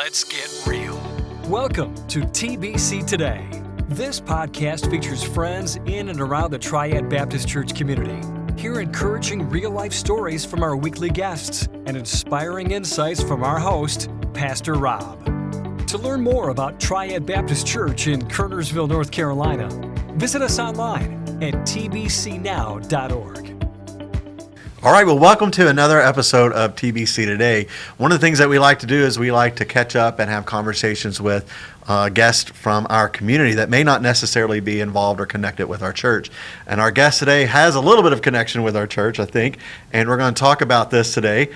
Let's get real. Welcome to TBC Today. This podcast features friends in and around the Triad Baptist Church community. Hear encouraging real-life stories from our weekly guests and inspiring insights from our host, Pastor Rob. To learn more about Triad Baptist Church in Kernersville, North Carolina, visit us online at tbcnow.org. All right, well, welcome to another episode of TBC Today. One of the things that we like to do is we like to catch up and have conversations with guests from our community that may not necessarily be involved or connected with our church. And our guest today has a little bit of connection with our church, I think, and we're going to talk about this today.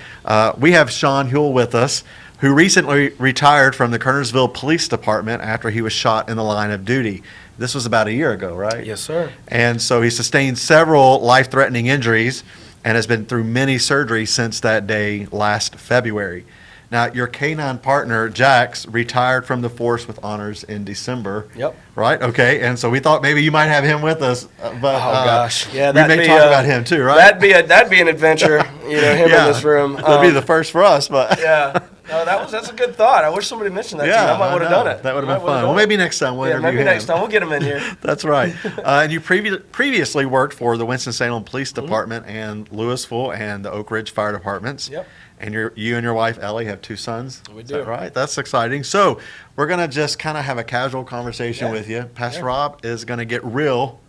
We have Sean Houle with us, who recently retired from the Kernersville Police Department after he was shot in the line of duty. This was about a year ago, right? Yes, sir. And so he sustained several life-threatening injuries and has been through many surgeries since that day last February. Now, your canine partner, Jax, retired from the force with honors in December. Yep. Right? Okay. And so we thought maybe you might have him with us. But, gosh. Yeah, we may talk about him too, right? That'd be an adventure, him in this room. That'd be the first for us, but. Yeah. No, that's a good thought. I wish somebody mentioned that to me. I might would have done it. That would have been fun. Well, maybe next time we'll interview him. Maybe next time. We'll get him in here. That's right. And you previously worked for the Winston-Salem Police Department and Louisville and the Oak Ridge Fire Departments. Yep. And you and your wife, Ellie, have two sons. We do. Is that right? That's exciting. So we're going to just kind of have a casual conversation with you. Pastor Rob is going to get real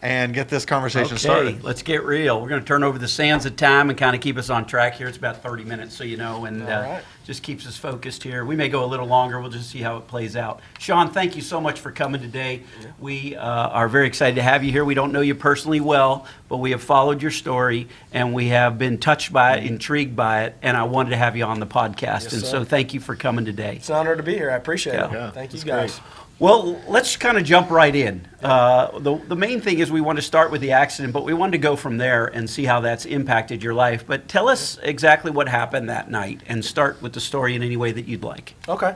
and get this conversation started. Let's get real. We're going to turn over the sands of time and kind of keep us on track here. It's about 30 minutes, so and just keeps us focused here. We may go a little longer. We'll just see how it plays out. Sean, thank you so much for coming today. Yeah. We are very excited to have you here. We don't know you personally well, but we have followed your story, and we have been touched by it, intrigued by it, and I wanted to have you on the podcast. Yes, so thank you for coming today. It's an honor to be here. I appreciate it. Yeah, thank you, guys. Great. Well, let's kind of jump right in. The main thing is we want to start with the accident, but we wanted to go from there and see how that's impacted your life. But tell us exactly what happened that night and start with the story in any way that you'd like. Okay.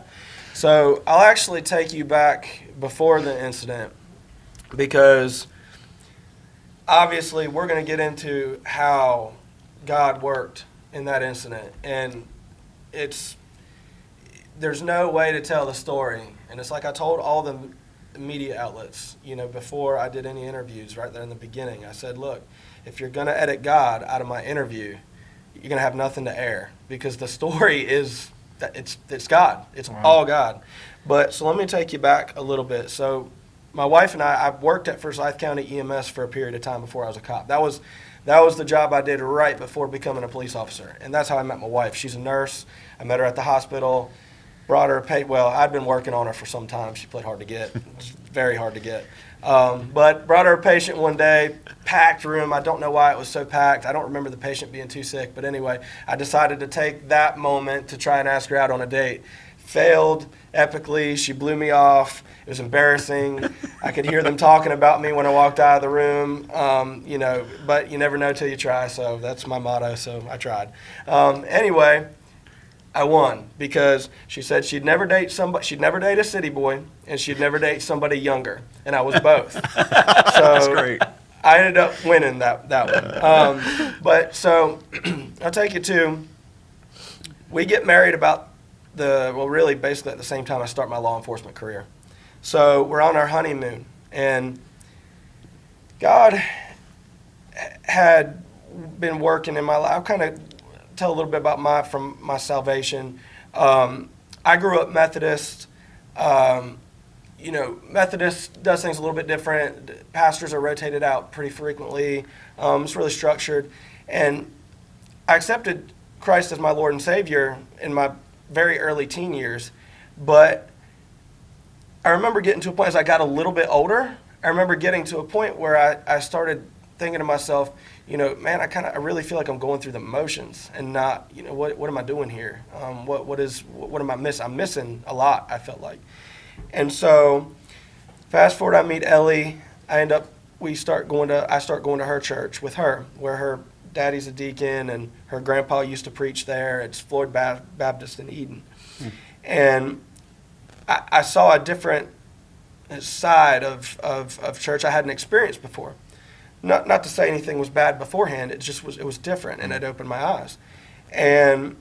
So I'll actually take you back before the incident because obviously we're going to get into how God worked in that incident. And there's no way to tell the story. And it's like I told all the media outlets, before I did any interviews right there in the beginning. I said, look, if you're going to edit God out of my interview, you're going to have nothing to air because the story is that it's God. It's all God. But so let me take you back a little bit. So my wife and I worked at Forsyth County EMS for a period of time before I was a cop. That was the job I did right before becoming a police officer. And that's how I met my wife. She's a nurse. I met her at the hospital. Brought her I'd been working on her for some time. She played hard to get. It's very hard to get. But brought her a patient one day, packed room. I don't know why it was so packed. I don't remember the patient being too sick. But anyway, I decided to take that moment to try and ask her out on a date. Failed epically. She blew me off. It was embarrassing. I could hear them talking about me when I walked out of the room. But you never know till you try. So that's my motto. So I tried. Anyway. I won because she said she'd never date a city boy, and she'd never date somebody younger, and I was both. So that's great. I ended up winning that one. But so I'll take you to, we get married really basically at the same time I start my law enforcement career. So we're on our honeymoon, and God had been working in my life. I'll kind of tell a little bit about my salvation. I grew up Methodist. Methodist does things a little bit different. Pastors are rotated out pretty frequently. It's really structured. And I accepted Christ as my Lord and Savior in my very early teen years. But I remember getting to a point as I got a little bit older, I remember getting to a point where I started thinking to myself, man, I really feel like I'm going through the motions and not, what am I doing here? What am I missing? I'm missing a lot, I felt like. And so fast forward, I meet Ellie. I start going to her church with her, where her daddy's a deacon and her grandpa used to preach there. It's Floyd Baptist in Eden. And I saw a different side of church I hadn't experienced before. Not to say anything was bad beforehand. It was different, and it opened my eyes. And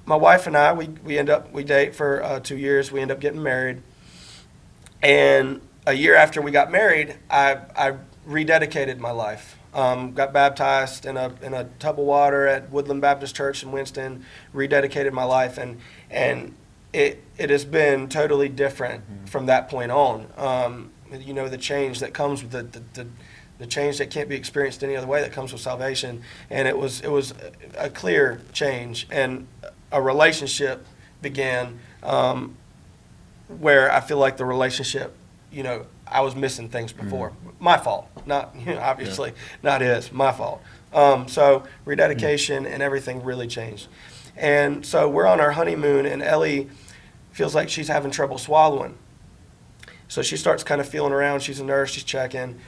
my wife and I, we date for 2 years. We end up getting married. And a year after we got married, I rededicated my life. Got baptized in a tub of water at Woodland Baptist Church in Winston. Rededicated my life, and it has been totally different from that point on. The change that comes with the change that can't be experienced any other way that comes with salvation. And it was a clear change, and a relationship began where I feel like the relationship, I was missing things before. My fault, not obviously not his, my fault. So rededication and everything really changed. And so we're on our honeymoon, and Ellie feels like she's having trouble swallowing. So she starts kind of feeling around. She's a nurse. She's checking,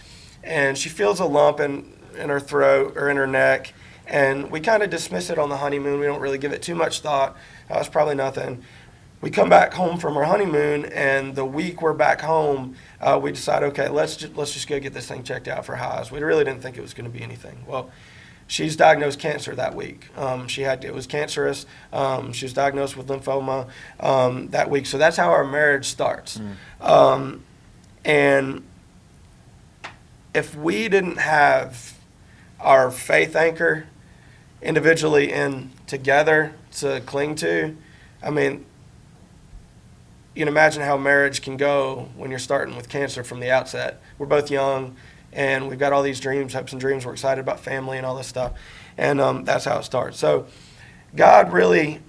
and she feels a lump in her throat or in her neck. And we kind of dismiss it on the honeymoon. We don't really give it too much thought. It's probably nothing. We come back home from our honeymoon, and the week we're back home, we decide, okay, let's just go get this thing checked out for highs. We really didn't think it was going to be anything. Well, she's diagnosed cancer that week. It was cancerous. She was diagnosed with lymphoma that week. So that's how our marriage starts. And if we didn't have our faith anchor individually and together to cling to, I mean, you can imagine how marriage can go when you're starting with cancer from the outset. We're both young, and we've got all these dreams, hopes and dreams. We're excited about family and all this stuff, and that's how it starts. So God really,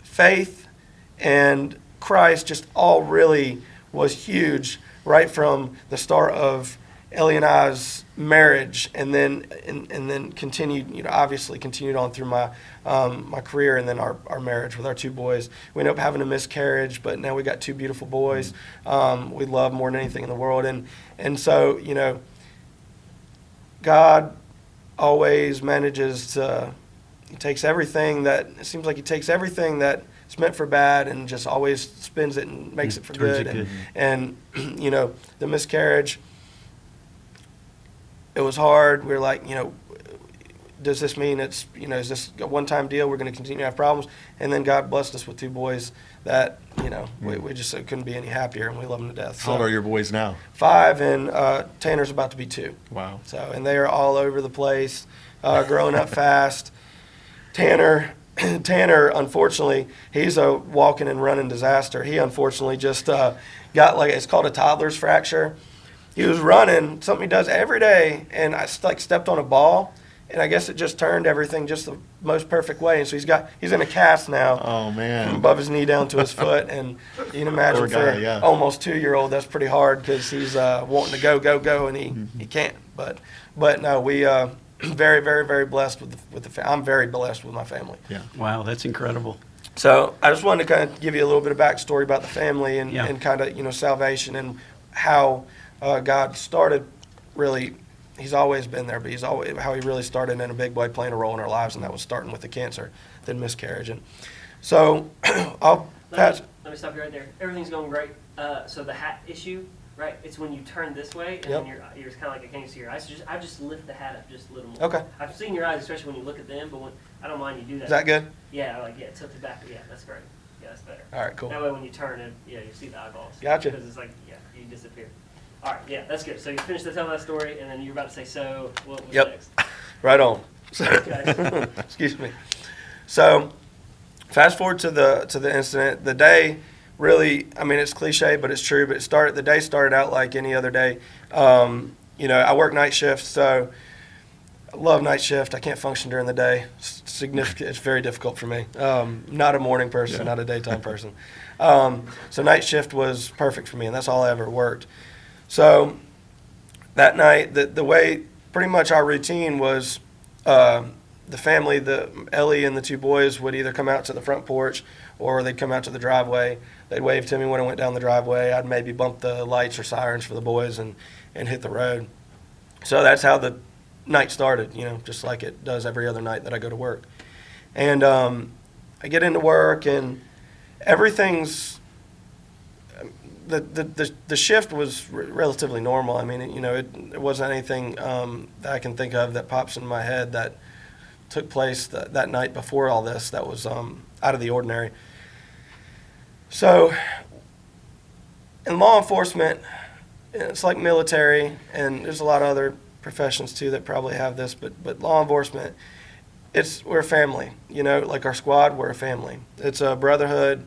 faith and Christ just all really was huge right from the start of Ellie and I's marriage, and then continued, obviously continued on through my my career, and then our marriage with our two boys. We ended up having a miscarriage, but now we got two beautiful boys. We love more than anything in the world, and so God always manages to. He takes everything that it seems like he takes everything that it's meant for bad and just always spins it and makes it for good. And the miscarriage. It was hard. We were like, does this mean it's, is this a one-time deal? We're going to continue to have problems. And then God blessed us with two boys that, we just couldn't be any happier, and we love them to death. How old are your boys now? 5, and Tanner's about to be 2. Wow. So, and they are all over the place, growing up fast. Tanner, unfortunately, he's a walking and running disaster. He unfortunately just got it's called a toddler's fracture. He was running, something he does every day, and I stepped on a ball, and I guess it just turned everything just the most perfect way. And so he's in a cast now. Oh, man. From above his knee down to his foot, and you can imagine for an almost 2-year-old, that's pretty hard because he's wanting to go, and he can't. But no, we very, very, very blessed with the I'm very blessed with my family. Yeah. Wow, that's incredible. So I just wanted to kind of give you a little bit of backstory about the family and kind of salvation and how. God started really, he's always been there, but he's always, how he really started in a big way playing a role in our lives, and that was starting with the cancer, then miscarriage. And so let me stop you right there. Everything's going great. So the hat issue, right, it's when you turn this way, and then you're kind of like I can't see your eyes. So I just lift the hat up just a little more. Okay. I've seen your eyes, especially when you look at them, but I don't mind you do that. Is that good? Yeah, tilt it back. Yeah, that's great. Yeah, that's better. All right, cool. That way when you turn it, you see the eyeballs. Gotcha. Because it's you disappear. All right, yeah, that's good. So you finished telling that story, and then you were about to say, so what was next? Right on. Okay. Excuse me. So fast forward to the incident. The day really, I mean, it's cliche, but it's true. But the day started out like any other day. I work night shift, so I love night shift. I can't function during the day. It's very difficult for me. Not a morning person, not a daytime person. So night shift was perfect for me, and that's all I ever worked. So that night, the way pretty much our routine was the family, Ellie and the two boys would either come out to the front porch or they'd come out to the driveway. They'd wave to me when I went down the driveway. I'd maybe bump the lights or sirens for the boys and hit the road. So that's how the night started, just like it does every other night that I go to work. And I get into work, and everything's the shift was relatively normal. I mean, it wasn't anything that I can think of that pops in my head that took place that night before all this that was out of the ordinary. So in law enforcement, it's like military, and there's a lot of other professions too that probably have this, but law enforcement, we're a family, you know, like our squad, we're a family. It's a brotherhood.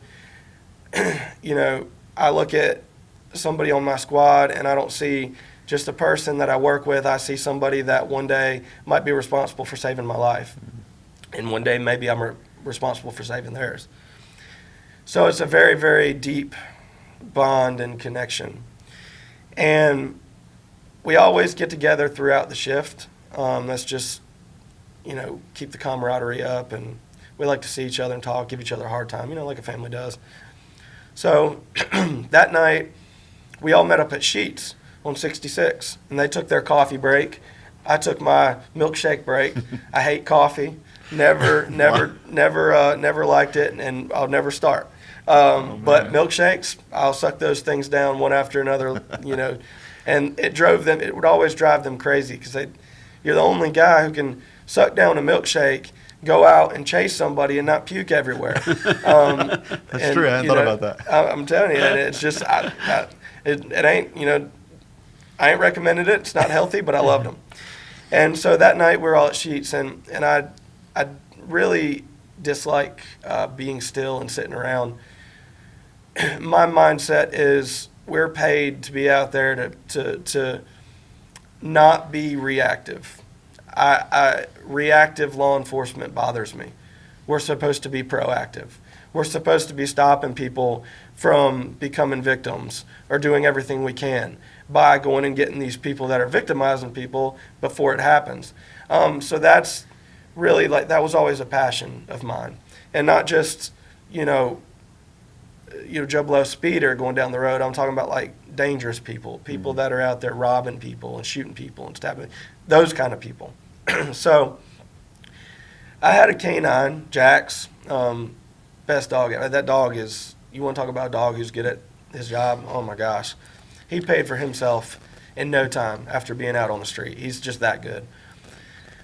You know, I look at somebody on my squad and I don't see just a person that I work with. I see somebody that one day might be responsible for saving my life, and one day maybe I'm responsible for saving theirs. So it's a very, very deep bond and connection. And we always get together throughout the shift. That's just, you know, keep the camaraderie up, and we like to see each other and talk, give each other a hard time, you know, like a family does. So that night, we all met up at Sheets on 66, and they took their coffee break. I took my milkshake break. I hate coffee. Never liked it, and I'll never start. But milkshakes, I'll suck those things down one after another, you know. And it would always drive them crazy, because you're the only guy who can suck down a milkshake, go out and chase somebody and not puke everywhere. That's true. I hadn't thought about that. I'm telling you, and it's just, it ain't, you know, I ain't recommended it. It's not healthy, but I loved them. And so that night we're all at Sheets, and I really dislike being still and sitting around. My mindset is we're paid to be out there to not be reactive. Reactive law enforcement bothers me. We're supposed to be proactive. We're supposed to be stopping people from becoming victims, or doing everything we can by going and getting these people that are victimizing people before it happens. So that's really, like, that was always a passion of mine. And not just, you know, Joe Blow speeder going down the road. I'm talking about, like, dangerous people that are out there robbing people and shooting people and stabbing, those kind of people. So I had a canine, Jax, best dog ever. That dog is, you want to talk about a dog who's good at his job? Oh my gosh. He paid for himself in no time after being out on the street. He's just that good.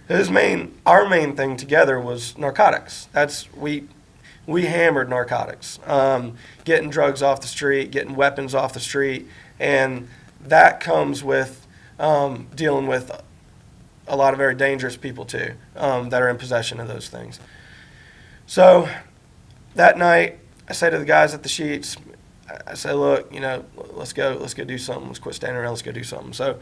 Our main thing together was narcotics. We hammered narcotics, getting drugs off the street, getting weapons off the street, and that comes with dealing with a lot of very dangerous people too, that are in possession of those things. So that night, I say to the guys at the Sheets, I say, look, you know, let's go do something. Let's quit standing around. Let's go do something. So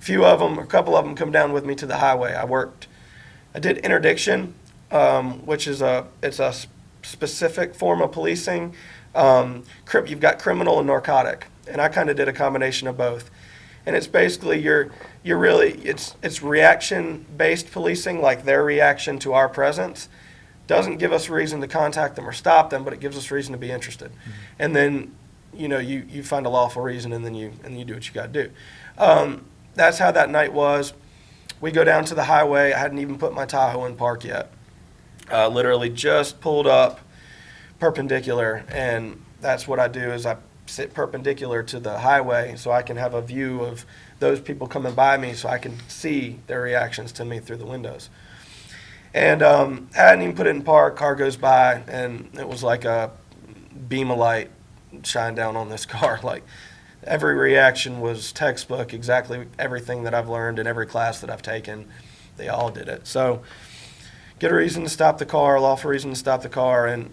a couple of them come down with me to the highway. I did interdiction, which is it's a specific form of policing. You've got criminal and narcotic, and I kind of did a combination of both. And it's basically it's reaction-based policing, like their reaction to our presence doesn't give us reason to contact them or stop them, but it gives us reason to be interested. Mm-hmm. And then, you know, you find a lawful reason, and then you do what you got to do. That's how that night was. We go down to the highway. I hadn't even put my Tahoe in park yet. Literally just pulled up perpendicular, and that's what I do is I sit perpendicular to the highway so I can have a view of those people coming by me, so I can see their reactions to me through the windows. And I hadn't even put it in park. Car goes by, and it was like a beam of light shine down on this car. Like, every reaction was textbook, exactly everything that I've learned in every class that I've taken. They all did it. So get a reason to stop the car, lawful reason to stop the car, and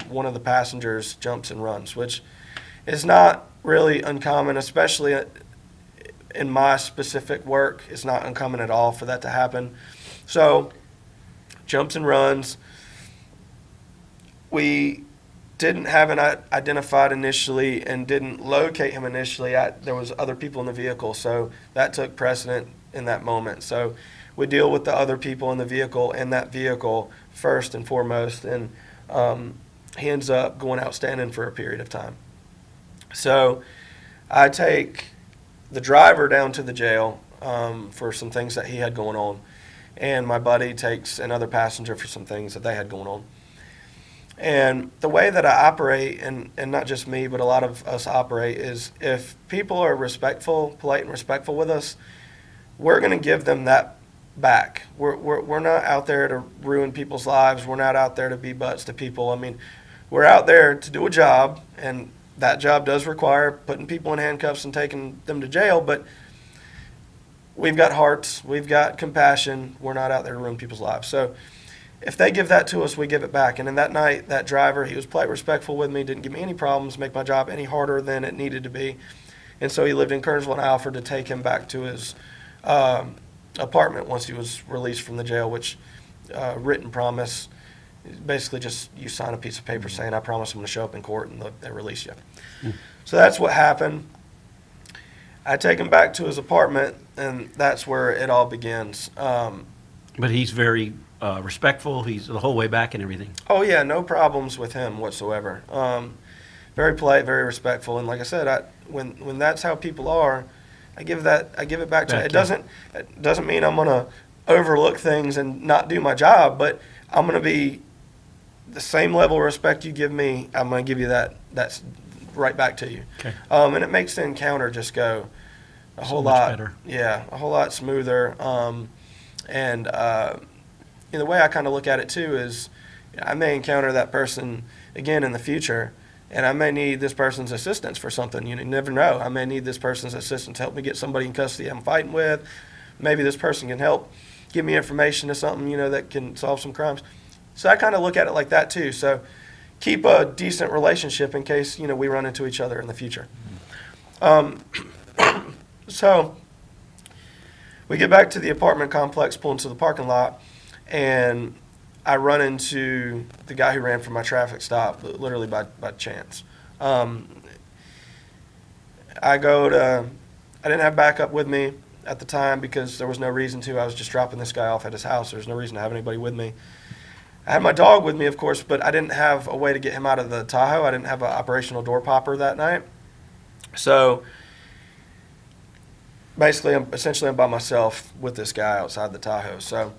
one of the passengers jumps and runs, which is not really uncommon, especially in my specific work. It's not uncommon at all for that to happen. So jumps and runs. We didn't have him identified initially and didn't locate him initially. There was other people in the vehicle, so that took precedent in that moment. So we deal with the other people in the vehicle and that vehicle first and foremost, and he ends up going outstanding for a period of time. So I take the driver down to the jail for some things that he had going on, and my buddy takes another passenger for some things that they had going on. And the way that I operate, and not just me, but a lot of us operate, is if people are respectful, polite and respectful with us, we're going to give them that back. We're not out there to ruin people's lives. We're not out there to be butts to people. I mean, we're out there to do a job, and that job does require putting people in handcuffs and taking them to jail, but we've got hearts, we've got compassion. We're not out there to ruin people's lives. So if they give that to us, we give it back. And in that night, that driver, he was polite, respectful with me, didn't give me any problems, make my job any harder than it needed to be. And so he lived in Kernersville, and I offered to take him back to his apartment once he was released from the jail, which written promise, basically just you sign a piece of paper saying, I promise I'm going to show up in court, and they release you. So that's what happened. I take him back to his apartment, and that's where it all begins. But he's very respectful. He's the whole way back and everything. Oh, yeah, no problems with him whatsoever. Very polite, very respectful. And like I said, when that's how people are, I give it back to him. It doesn't mean I'm going to overlook things and not do my job, but I'm going to be the same level of respect you give me, I'm going to give you that's right back to you. Okay. And it makes the encounter just go a whole lot better. Yeah, a whole lot smoother. And the way I kind of look at it too is I may encounter that person again in the future, and I may need this person's assistance for something. You never know. I may need this person's assistance to help me get somebody in custody I'm fighting with. Maybe this person can help give me information to something, that can solve some crimes. So I kind of look at it like that too. So keep a decent relationship in case, we run into each other in the future. So we get back to the apartment complex, pull into the parking lot, and I run into the guy who ran from my traffic stop, literally by chance. I didn't have backup with me at the time because there was no reason to. I was just dropping this guy off at his house. There's no reason to have anybody with me. I had my dog with me, of course, but I didn't have a way to get him out of the Tahoe. I didn't have an operational door popper that night. So basically, I'm by myself with this guy outside the Tahoe. So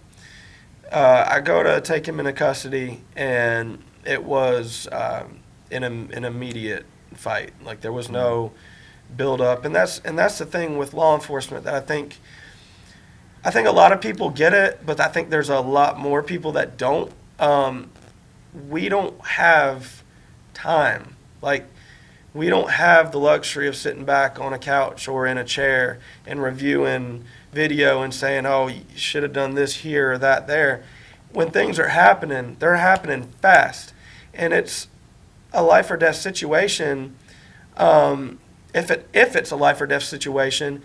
I go to take him into custody, and it was an immediate fight. Like, there was no build up, and that's the thing with law enforcement that I think a lot of people get it, but I think there's a lot more people that don't. We don't have time. Like, we don't have the luxury of sitting back on a couch or in a chair and reviewing video and saying, oh, you should have done this here or that there. When things are happening, they're happening fast. And it's a life or death situation. If it's a life or death situation,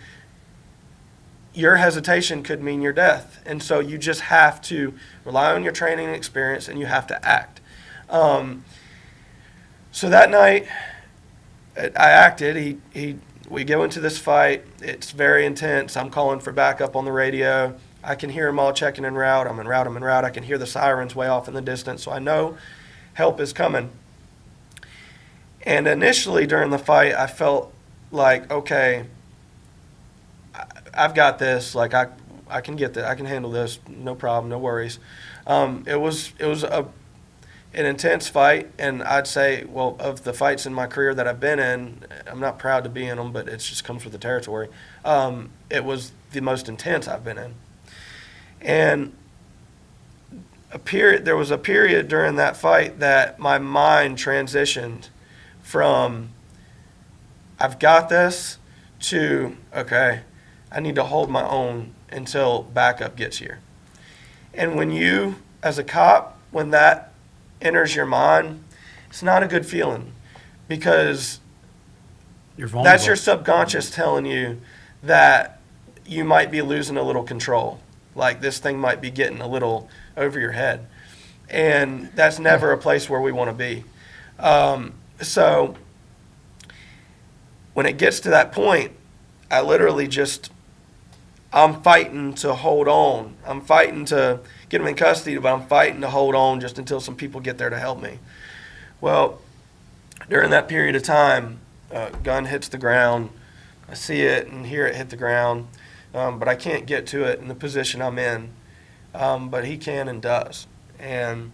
your hesitation could mean your death. And so you just have to rely on your training and experience, and you have to act. So that night, I acted. We go into this fight. It's very intense. I'm calling for backup on the radio. I can hear them all checking en route. I'm en route. I can hear the sirens way off in the distance, so I know help is coming. And initially during the fight, I felt like, okay, I've got this. Like, I can get that. I can handle this. No problem. No worries. It was an intense fight, and I'd say, well, of the fights in my career that I've been in, I'm not proud to be in them, but it just comes with the territory. It was the most intense I've been in. And there was a period during that fight that my mind transitioned from I've got this to, okay, I need to hold my own until backup gets here. And when you, as a cop, when that enters your mind, it's not a good feeling, because that's your subconscious telling you that you might be losing a little control. Like, this thing might be getting a little over your head. And that's never a place where we want to be. So when it gets to that point, I literally I'm fighting to hold on. I'm fighting to get him in custody, but I'm fighting to hold on just until some people get there to help me. Well, during that period of time, a gun hits the ground. I see it and hear it hit the ground, but I can't get to it in the position I'm in. But he can and does. And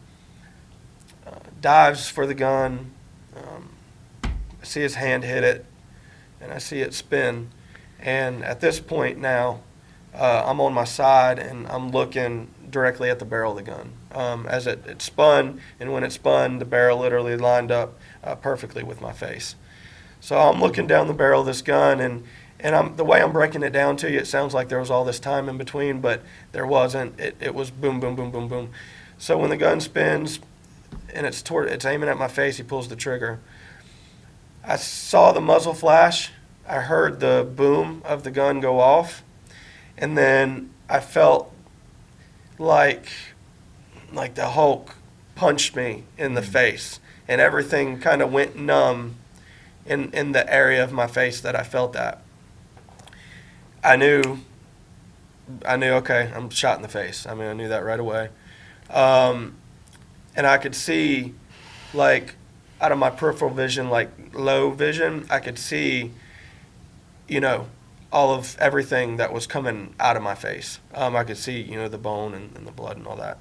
dives for the gun. I see his hand hit it, and I see it spin. And at this point now, I'm on my side, and I'm looking directly at the barrel of the gun. As it spun, and when it spun, the barrel literally lined up perfectly with my face. So I'm looking down the barrel of this gun, and the way I'm breaking it down to you, it sounds like there was all this time in between, but there wasn't. It was boom, boom, boom, boom, boom. So when the gun spins and it's aiming at my face, he pulls the trigger. I saw the muzzle flash. I heard the boom of the gun go off, and then I felt like the Hulk punched me in the face, and everything kind of went numb in the area of my face that I felt that. I knew, okay, I'm shot in the face. I mean, I knew that right away. And I could see, like, out of my peripheral vision, like low vision, I could see, all of everything that was coming out of my face. I could see, the bone and the blood and all that.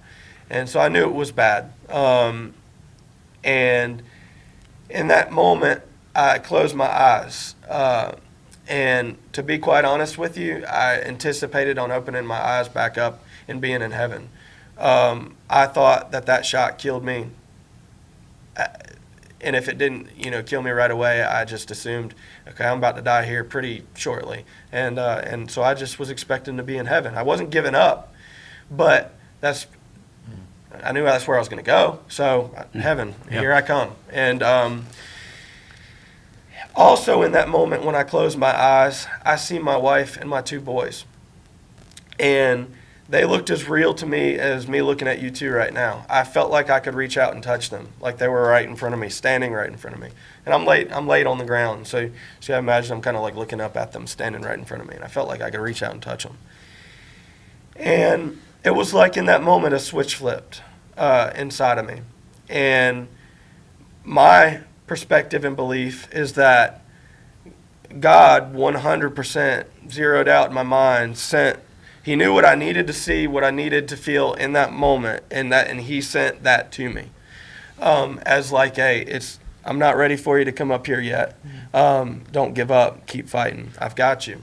And so I knew it was bad. And in that moment, I closed my eyes. And to be quite honest with you, I anticipated on opening my eyes back up and being in heaven. I thought that shot killed me. And if it didn't, kill me right away, I just assumed, okay, I'm about to die here pretty shortly. And so I just was expecting to be in heaven. I wasn't giving up, but I knew that's where I was going to go. So heaven, here I come. And also in that moment when I closed my eyes, I see my wife and my 2 boys. And they looked as real to me as me looking at you two right now. I felt like I could reach out and touch them, like they were right in front of me, standing right in front of me. And I'm laid on the ground. So I imagine I'm kind of like looking up at them, standing right in front of me. And I felt like I could reach out and touch them. And it was like in that moment a switch flipped inside of me. And my perspective and belief is that God 100% zeroed out in my mind, He knew what I needed to see, what I needed to feel in that moment, and He sent that to me as like I'm not ready for you to come up here yet. Don't give up. Keep fighting. I've got you.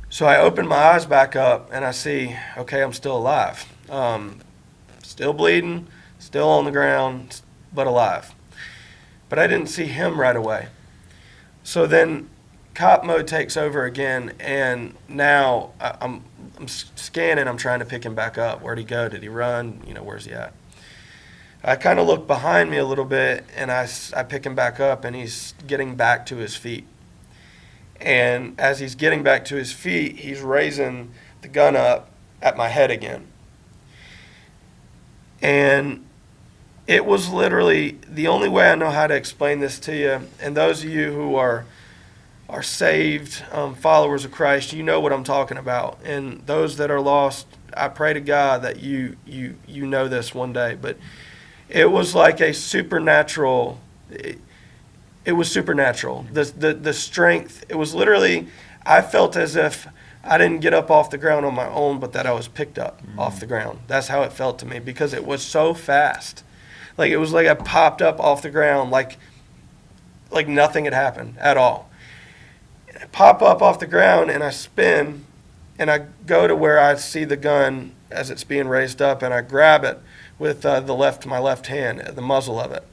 So I open my eyes back up, and I see, okay, I'm still alive. Still bleeding, still on the ground, but alive. But I didn't see him right away. So then cop mode takes over again, and now I'm scanning. I'm trying to pick him back up. Where'd he go? Did he run? Where's he at? I kind of look behind me a little bit, and I pick him back up, and he's getting back to his feet. And as he's getting back to his feet, he's raising the gun up at my head again. And it was literally the only way I know how to explain this to you. And those of you who are saved followers of Christ, you know what I'm talking about. And those that are lost, I pray to God that you know this one day. But it was like a supernatural. It was supernatural. The strength. It was literally. I felt as if I didn't get up off the ground on my own, but that I was picked up off the ground. That's how it felt to me because it was so fast. Like it was like I popped up off the ground like nothing had happened at all. I pop up off the ground and I spin and I go to where I see the gun as it's being raised up and I grab it with my left hand, the muzzle of it.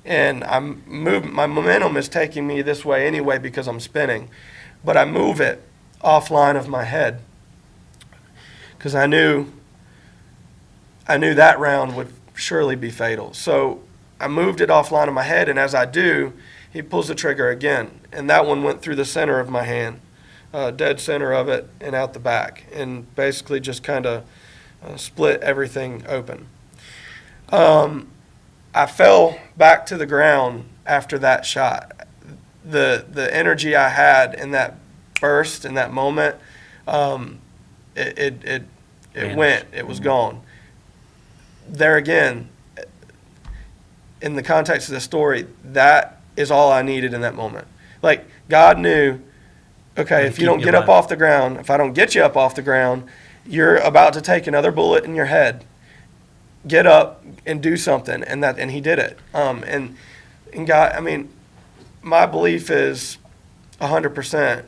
And I'm moving. My momentum is taking me this way anyway because I'm spinning, but I move it offline of my head because I knew that round would surely be fatal. So I moved it offline of my head, and as I do, he pulls the trigger again, and that one went through the center of my hand, dead center of it, and out the back, and basically just kind of split everything open. I fell back to the ground after that shot. The energy I had in that burst, in that moment, it went. It was gone. There again, in the context of the story, that is all I needed in that moment. Like, God knew, okay, if you don't get up off the ground, if I don't get you up off the ground, you're about to take another bullet in your head. Get up and do something, and He did it. And God, I mean, my belief is 100%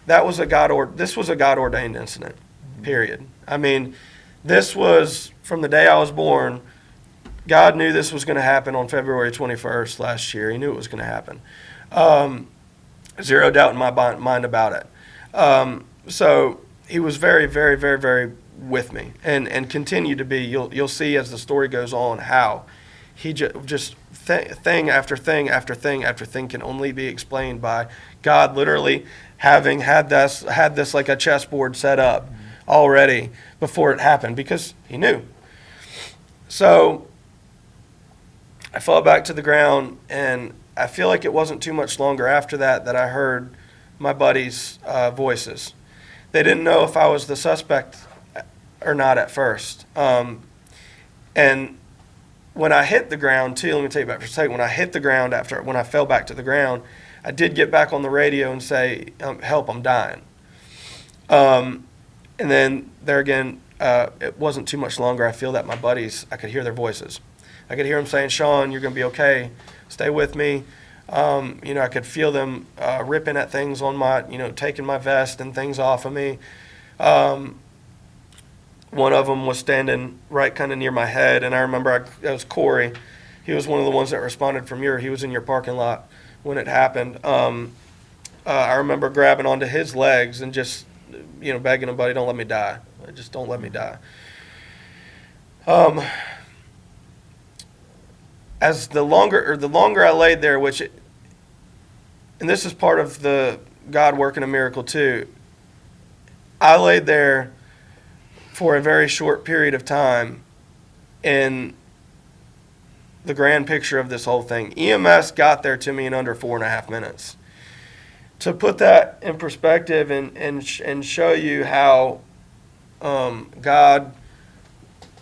this was a God ordained incident, period. I mean, this was from the day I was born. God knew this was going to happen on February 21st last year. He knew it was going to happen. Zero doubt in my mind about it. So he was very, very, very, very with me, and continued to be. You'll see as the story goes on how he just thing after thing after thing after thing can only be explained by God literally having had this like a chessboard set up already before it happened, because he knew. So I fell back to the ground, and I feel like it wasn't too much longer after that I heard my buddies' voices. They didn't know if I was the suspect or not at first. And when I hit the ground, too, let me take you back for a second. When I hit the ground when I fell back to the ground, I did get back on the radio and say, help, I'm dying. And then there again, it wasn't too much longer. I feel that my buddies, I could hear their voices. I could hear them saying, Sean, you're going to be okay. Stay with me. I could feel them ripping at things on my, taking my vest and things off of me. One of them was standing right kind of near my head, and I remember that was Corey. He was one of the ones that responded from he was in your parking lot when it happened. I remember grabbing onto his legs and just, begging him, buddy, don't let me die. Just don't let me die. As the longer I laid there, and this is part of the God working a miracle too, I laid there for a very short period of time in the grand picture of this whole thing. EMS got there to me in under 4.5 minutes. To put that in perspective and show you how God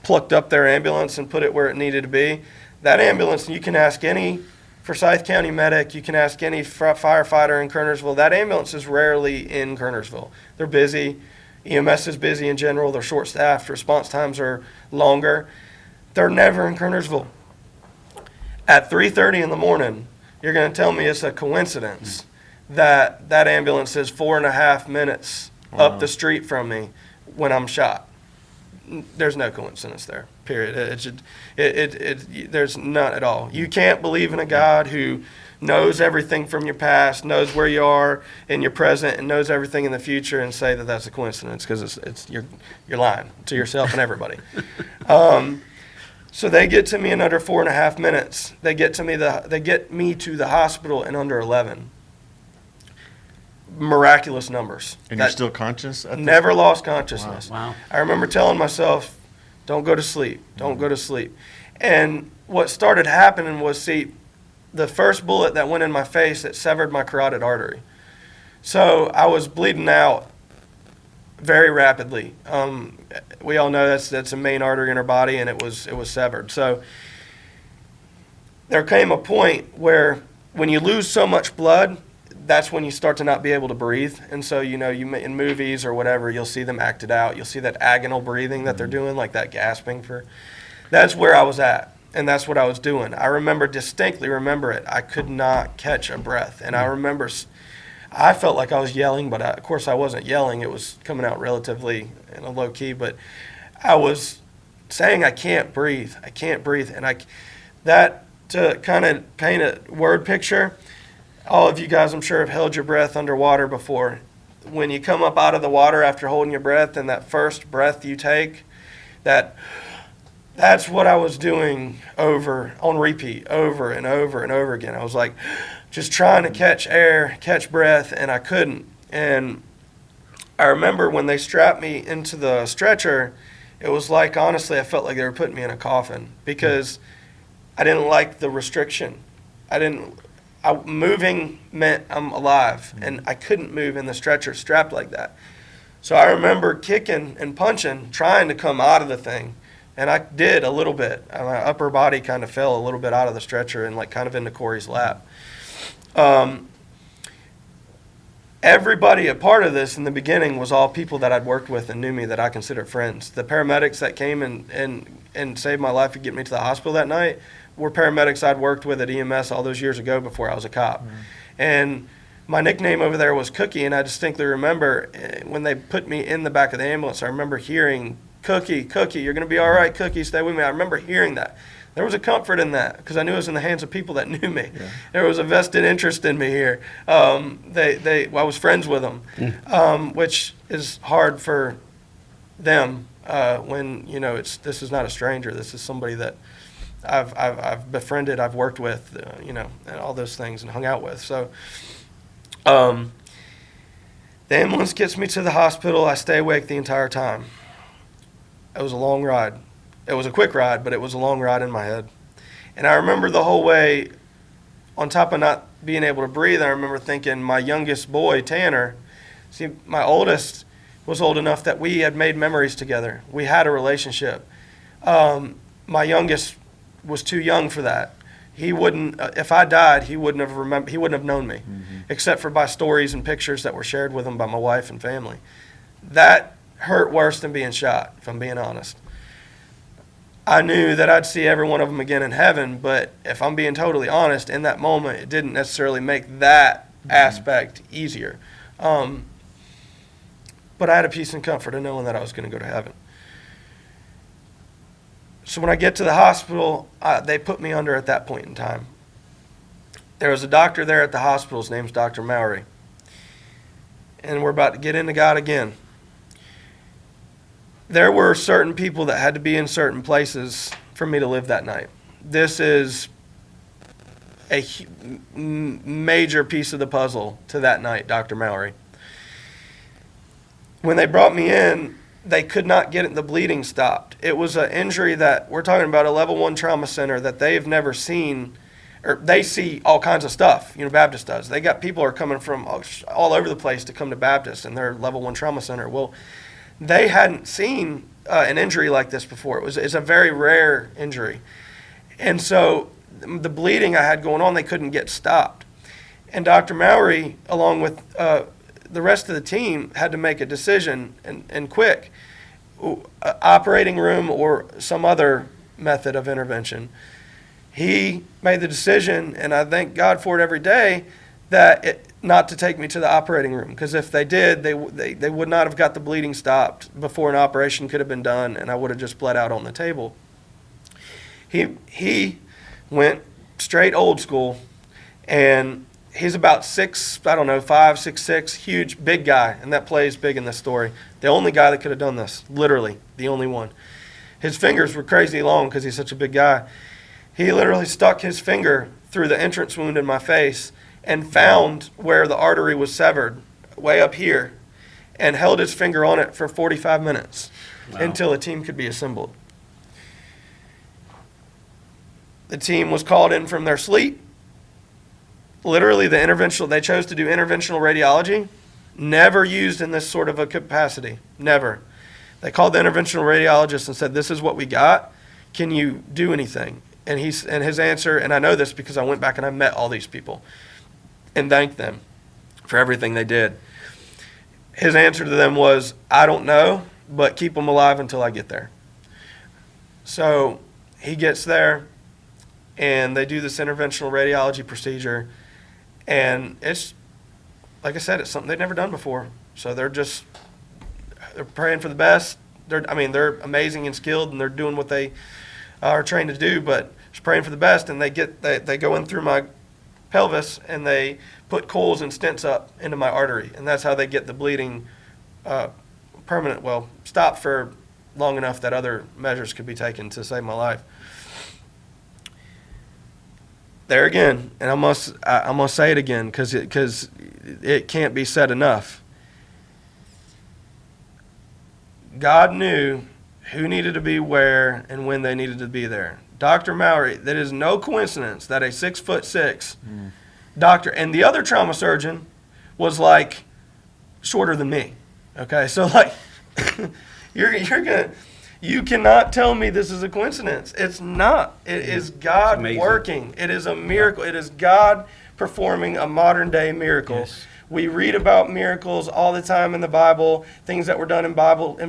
plucked up their ambulance and put it where it needed to be, that ambulance, you can ask any Forsyth County medic, you can ask any firefighter in Kernersville, that ambulance is rarely in Kernersville. They're busy. EMS is busy in general. They're short-staffed. Response times are longer. They're never in Kernersville. At 3:30 in the morning, you're going to tell me it's a coincidence that ambulance is 4.5 minutes up the street from me when I'm shot. There's no coincidence there, period. There's none at all. You can't believe in a God who knows everything from your past, knows where you are in your present, and knows everything in the future, and say that that's a coincidence, because you're lying to yourself and everybody. So they get to me in under 4.5 minutes. They get me to the hospital in under 11. Miraculous numbers. And you're still conscious? Never lost consciousness. Wow. I remember telling myself, don't go to sleep. Don't go to sleep. And what started happening was, the first bullet that went in my face, it severed my carotid artery. So I was bleeding out very rapidly. We all know that's a main artery in our body, and it was severed. So there came a point where when you lose so much blood, that's when you start to not be able to breathe. And so, in movies or whatever, you'll see them acted out. You'll see that agonal breathing that they're doing, like that gasping that's where I was at. And that's what I was doing. I distinctly remember it. I could not catch a breath. And I felt like I was yelling, but of course I wasn't yelling. It was coming out relatively in a low key, but I was saying, I can't breathe. I can't breathe. And to kind of paint a word picture, all of you guys, I'm sure, have held your breath underwater before. When you come up out of the water after holding your breath, and that first breath you take, that's what I was doing on repeat, over and over and over again. I was like just trying to catch air, catch breath, and I couldn't. And I remember when they strapped me into the stretcher, it was like, honestly, I felt like they were putting me in a coffin, because I didn't like the restriction. Moving meant I'm alive, and I couldn't move in the stretcher strapped like that. So I remember kicking and punching, trying to come out of the thing. And I did a little bit. My upper body kind of fell a little bit out of the stretcher and kind of into Corey's lap. Everybody a part of this in the beginning was all people that I'd worked with and knew me, that I considered friends. The paramedics that came and saved my life and get me to the hospital that night were paramedics I'd worked with at EMS all those years ago before I was a cop. And my nickname over there was Cookie, and I distinctly remember when they put me in the back of the ambulance, I remember hearing, Cookie, you're going to be all right, Cookie, stay with me. I remember hearing that. There was a comfort in that because I knew it was in the hands of people that knew me. Yeah. There was a vested interest in me here. I was friends with them, which is hard for them when, this is not a stranger. This is somebody that I've befriended, I've worked with, and all those things and hung out with. So the ambulance gets me to the hospital. I stay awake the entire time. It was a long ride. It was a quick ride, but it was a long ride in my head. And I remember the whole way, on top of not being able to breathe, I remember thinking my youngest boy, Tanner, my oldest was old enough that we had made memories together. We had a relationship. My youngest was too young for that. He wouldn't, if I died, he wouldn't have known me, except for by stories and pictures that were shared with him by my wife and family. That hurt worse than being shot, if I'm being honest. I knew that I'd see every one of them again in heaven, but if I'm being totally honest, in that moment, it didn't necessarily make that aspect easier. But I had a peace and comfort in knowing that I was going to go to heaven. So when I get to the hospital, they put me under at that point in time. There was a doctor there at the hospital. His name's Dr. Mowry. And we're about to get into God again. There were certain people that had to be in certain places for me to live that night. This is a major piece of the puzzle to that night, Dr. Mowry. When they brought me in, they could not get the bleeding stopped. It was an injury that, we're talking about a level 1 trauma center that they have never seen, or they see all kinds of stuff, Baptist does. They got people are coming from all over the place to come to Baptist and their level 1 trauma center. Well, they hadn't seen an injury like this before. It's a very rare injury. And so the bleeding I had going on, they couldn't get stopped. And Dr. Mowry, along with the rest of the team, had to make a decision, and quick, operating room or some other method of intervention. He made the decision, and I thank God for it every day, not to take me to the operating room, because if they did, they would not have got the bleeding stopped before an operation could have been done, and I would have just bled out on the table. He went straight old school, and he's about 5, 6'6", huge, big guy, and that plays big in this story. The only guy that could have done this, literally, the only one. His fingers were crazy long because he's such a big guy. He literally stuck his finger through the entrance wound in my face and found where the artery was severed, way up here, and held his finger on it for 45 minutes until a team could be assembled. The team was called in from their sleep. Literally, they chose to do interventional radiology, never used in this sort of a capacity, never. They called the interventional radiologist and said, "This is what we got. Can you do anything?" And his answer, and I know this because I went back and I met all these people and thanked them for everything they did. His answer to them was, "I don't know, but keep them alive until I get there." So he gets there, and they do this interventional radiology procedure, and it's, like I said, it's something they've never done before. So they're praying for the best. They're amazing and skilled, and they're doing what they are trained to do, but just praying for the best. And they go in through my pelvis, and they put coils and stents up into my artery, and that's how they get the bleeding stopped for long enough that other measures could be taken to save my life. There again, and I must say it again because it can't be said enough. God knew who needed to be where and when they needed to be there. Dr. Mowry, that is no coincidence that a 6'6" doctor, and the other trauma surgeon was like shorter than me. Okay, so like you cannot tell me this is a coincidence. It's not. It is God working. It is a miracle. It is God performing a modern day miracle We read about miracles all the time in the Bible, things that were done in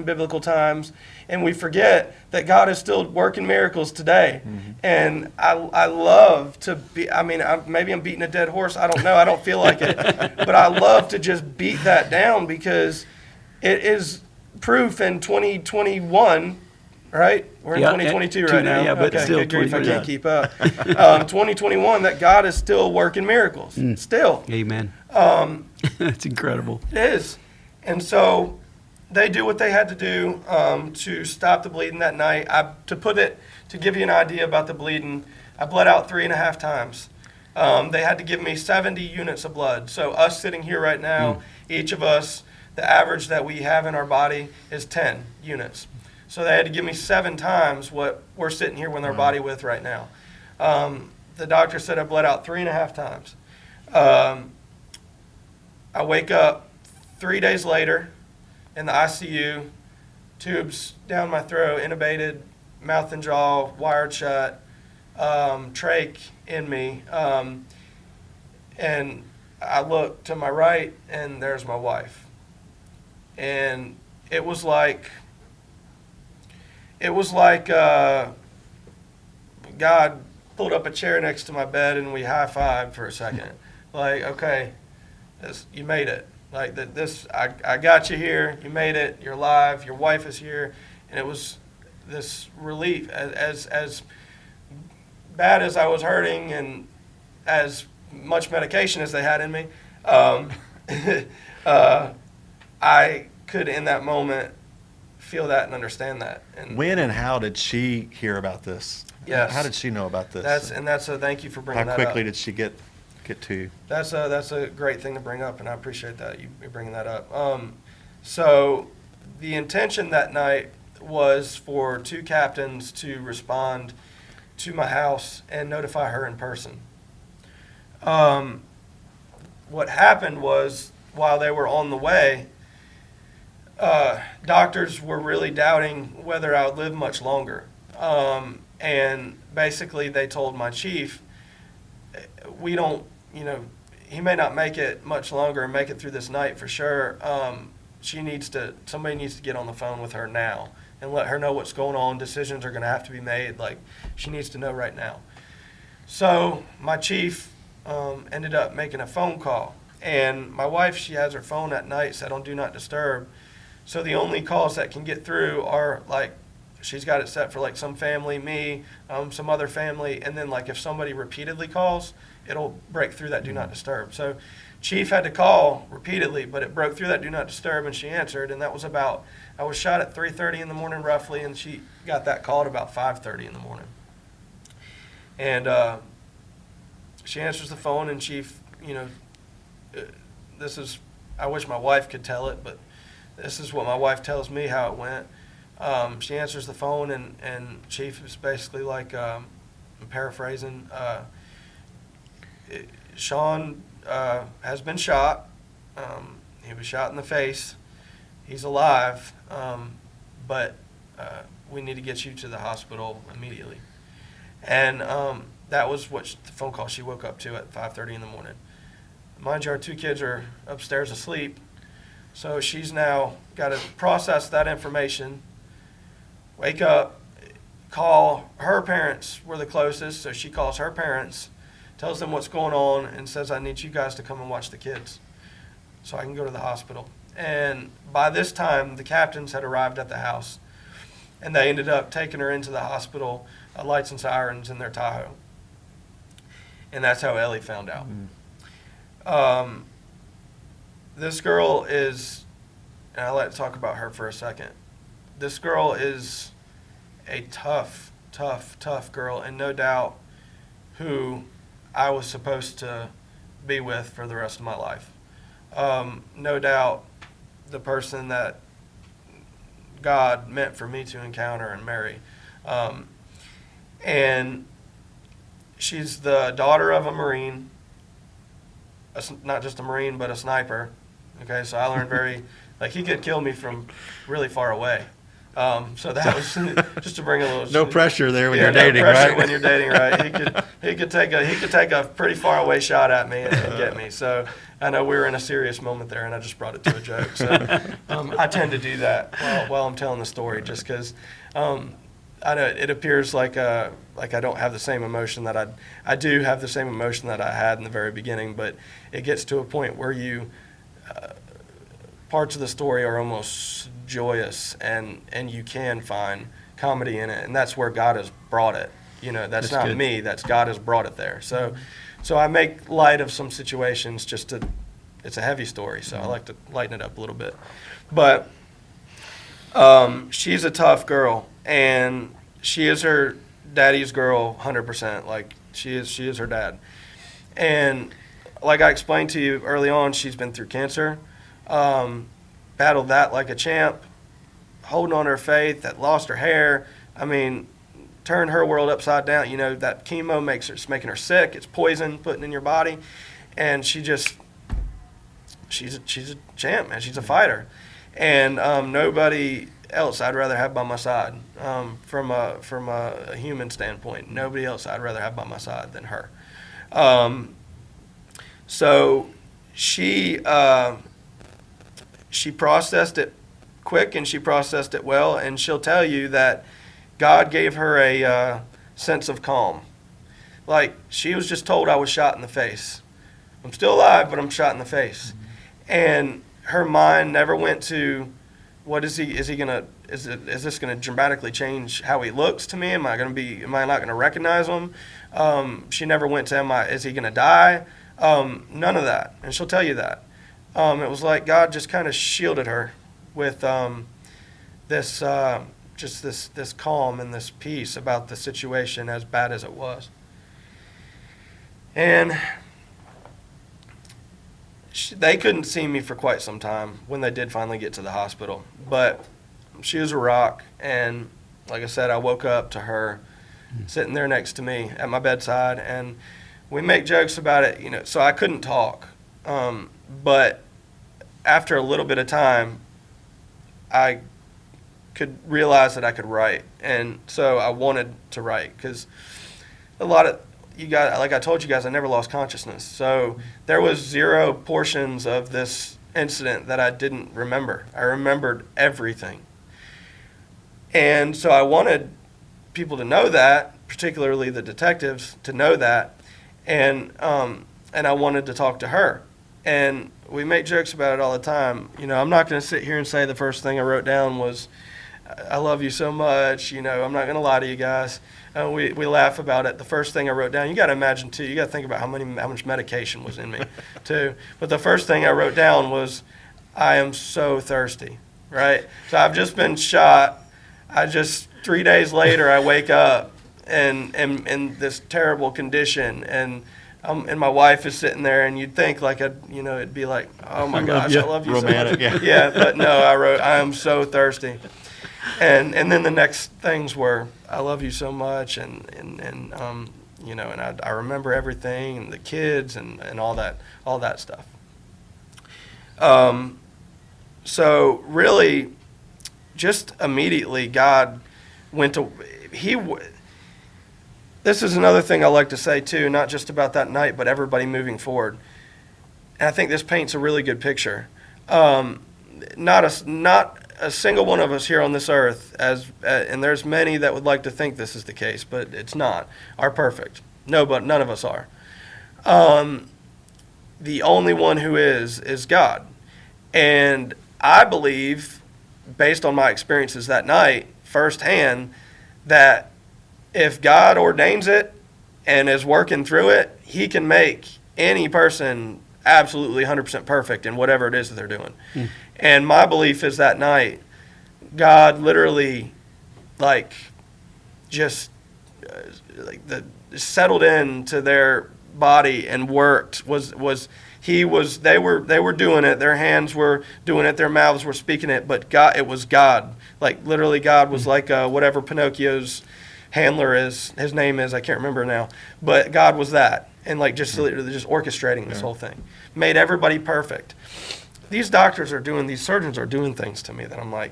biblical times, and we forget that God is still working miracles today. Mm-hmm. And I love to be, maybe I'm beating a dead horse. I don't know. I don't feel like it. But I love to just beat that down because it is proof in 2021, right? We're in 2022 right now. Yeah, but okay, still good grief, I can't keep up. 2021, that God is still working miracles. Still. Amen. That's incredible. It is. And so they do what they had to do to stop the bleeding that night. To give you an idea about the bleeding, I bled out 3.5 times. They had to give me 70 units of blood. So us sitting here right now, each of us, the average that we have in our body is 10 units. So they had to give me 7 times what we're sitting here with our body with right now. The doctor said I bled out 3.5 times. I wake up 3 days later in the ICU, tubes down my throat, intubated, mouth and jaw wired shut, trach in me. And I look to my right, and there's my wife. And it was like God pulled up a chair next to my bed and we high-fived for a second. Like, okay, you made it. Like I got you here. You made it. You're alive. Your wife is here, and it was this relief. As bad as I was hurting, and as much medication as they had in me, I could in that moment feel that and understand that. And when and how did she hear about this? Yes. How did she know about this? That's a thank you for bringing that up. How quickly did she get to you? That's a great thing to bring up, and I appreciate that you bringing that up. So the intention that night was for 2 captains to respond to my house and notify her in person. What happened was, while they were on the way, doctors were really doubting whether I would live much longer. And basically they told my chief, we don't, he may not make it much longer and make it through this night for sure. Somebody needs to get on the phone with her now and let her know what's going on. Decisions are going to have to be made. Like, she needs to know right now. So my chief ended up making a phone call. And my wife, she has her phone at night set on Do Not Disturb. So the only calls that can get through are, like, she's got it set for, like, some family, me, some other family. And then, like, if somebody repeatedly calls, it'll break through that Do Not Disturb. So Chief had to call repeatedly, but it broke through that Do Not Disturb, and she answered. And that was about, I was shot at 3:30 in the morning roughly, and she got that call at about 5:30 in the morning. And she answers the phone, and Chief, this is, I wish my wife could tell it, but this is what my wife tells me how it went. She answers the phone, and Chief is basically like, I'm paraphrasing, Sean has been shot. He was shot in the face. He's alive, but we need to get you to the hospital immediately. And that was what the phone call she woke up to at 5:30 in the morning. Mind you, our 2 kids are upstairs asleep, so she's now got to process that information, wake up, call her parents were the closest, so she calls her parents, tells them what's going on, and says, I need you guys to come and watch the kids so I can go to the hospital. And by this time, the captains had arrived at the house, and they ended up taking her into the hospital, lights and sirens in their Tahoe. And that's how Ellie found out. This girl is, and I'll let talk about her for a second. This girl is a tough girl, and no doubt who I was supposed to be with for the rest of my life. No doubt the person that God meant for me to encounter and marry. And she's the daughter of a Marine, not just a Marine, but a sniper. Okay, so I learned he could kill me from really far away. So that was just to bring a little. No pressure there when you're no dating, pressure right? when you're dating, right? He could take a pretty far away shot at me and get me. So I know we were in a serious moment there, and I just brought it to a joke. So I tend to do that while I'm telling the story, just because I know it appears like I don't have the same emotion that I do have the same emotion that I had in the very beginning, but it gets to a point where you parts of the story are almost joyous, and you can find comedy in it, and that's where God has brought it. That's not good. Me. That's God has brought it there. So I make light of some situations it's a heavy story, so I like to lighten it up a little bit. But she's a tough girl, and she is her daddy's girl 100%. Like she is her dad. And like I explained to you early on, she's been through cancer, battled that like a champ, holding on to her faith, that lost her hair. I mean, turned her world upside down. That chemo it's making her sick. It's poison putting in your body. And she's a champ, man. She's a fighter. And nobody else I'd rather have by my side, from a human standpoint. Nobody else I'd rather have by my side than her. So she processed it quick, and she processed it well, and she'll tell you that God gave her a sense of calm. Like, she was just told I was shot in the face. I'm still alive, but I'm shot in the face. And her mind never went to, is this going to dramatically change how he looks to me? Am I not going to recognize him? She never went to, is he going to die? None of that. And she'll tell you that. It was like God just kind of shielded her with this calm and this peace about the situation, as bad as it was. And they couldn't see me for quite some time when they did finally get to the hospital. But she was a rock, and like I said, I woke up to her sitting there next to me at my bedside, and we make jokes about it, so I couldn't talk. But after a little bit of time, I could realize that I could write. And so I wanted to write, because a lot of you guys, like I told you guys, I never lost consciousness. So there was 0 portions of this incident that I didn't remember. I remembered everything. And so I wanted people to know that, particularly the detectives, to know that. And I wanted to talk to her. And we make jokes about it all the time. I'm not going to sit here and say the first thing I wrote down was, I love you so much. I'm not going to lie to you guys. We laugh about it. The first thing I wrote down, you got to imagine too, you got to think about how much medication was in me too. But the first thing I wrote down was, I am so thirsty, right? So I've just been shot. 3 days later, I wake up and in this terrible condition, and my wife is sitting there, and you'd think like it'd be like, oh my gosh, I love you romantic, so much. Yeah. Yeah, but no, I wrote, I am so thirsty. And then the next things were, I love you so much, and I remember everything, and the kids, and all that stuff. So really, just immediately, God went to This is another thing I like to say too, not just about that night, but everybody moving forward. And I think this paints a really good picture. Not a single one of us here on this earth, and there's many that would like to think this is the case, but it's not, are perfect. No, but none of us are. The only one who is God. And I believe, based on my experiences that night, firsthand, that if God ordains it and is working through it, he can make any person absolutely 100% perfect in whatever it is that they're doing. And my belief is that night, God literally, settled into their body and worked. They were doing it. Their hands were doing it. Their mouths were speaking it. But God, it was God. Like literally, God was like whatever Pinocchio's handler is. His name is, I can't remember now. But God was that, and just orchestrating this whole thing, made everybody perfect. These surgeons are doing things to me that I'm like,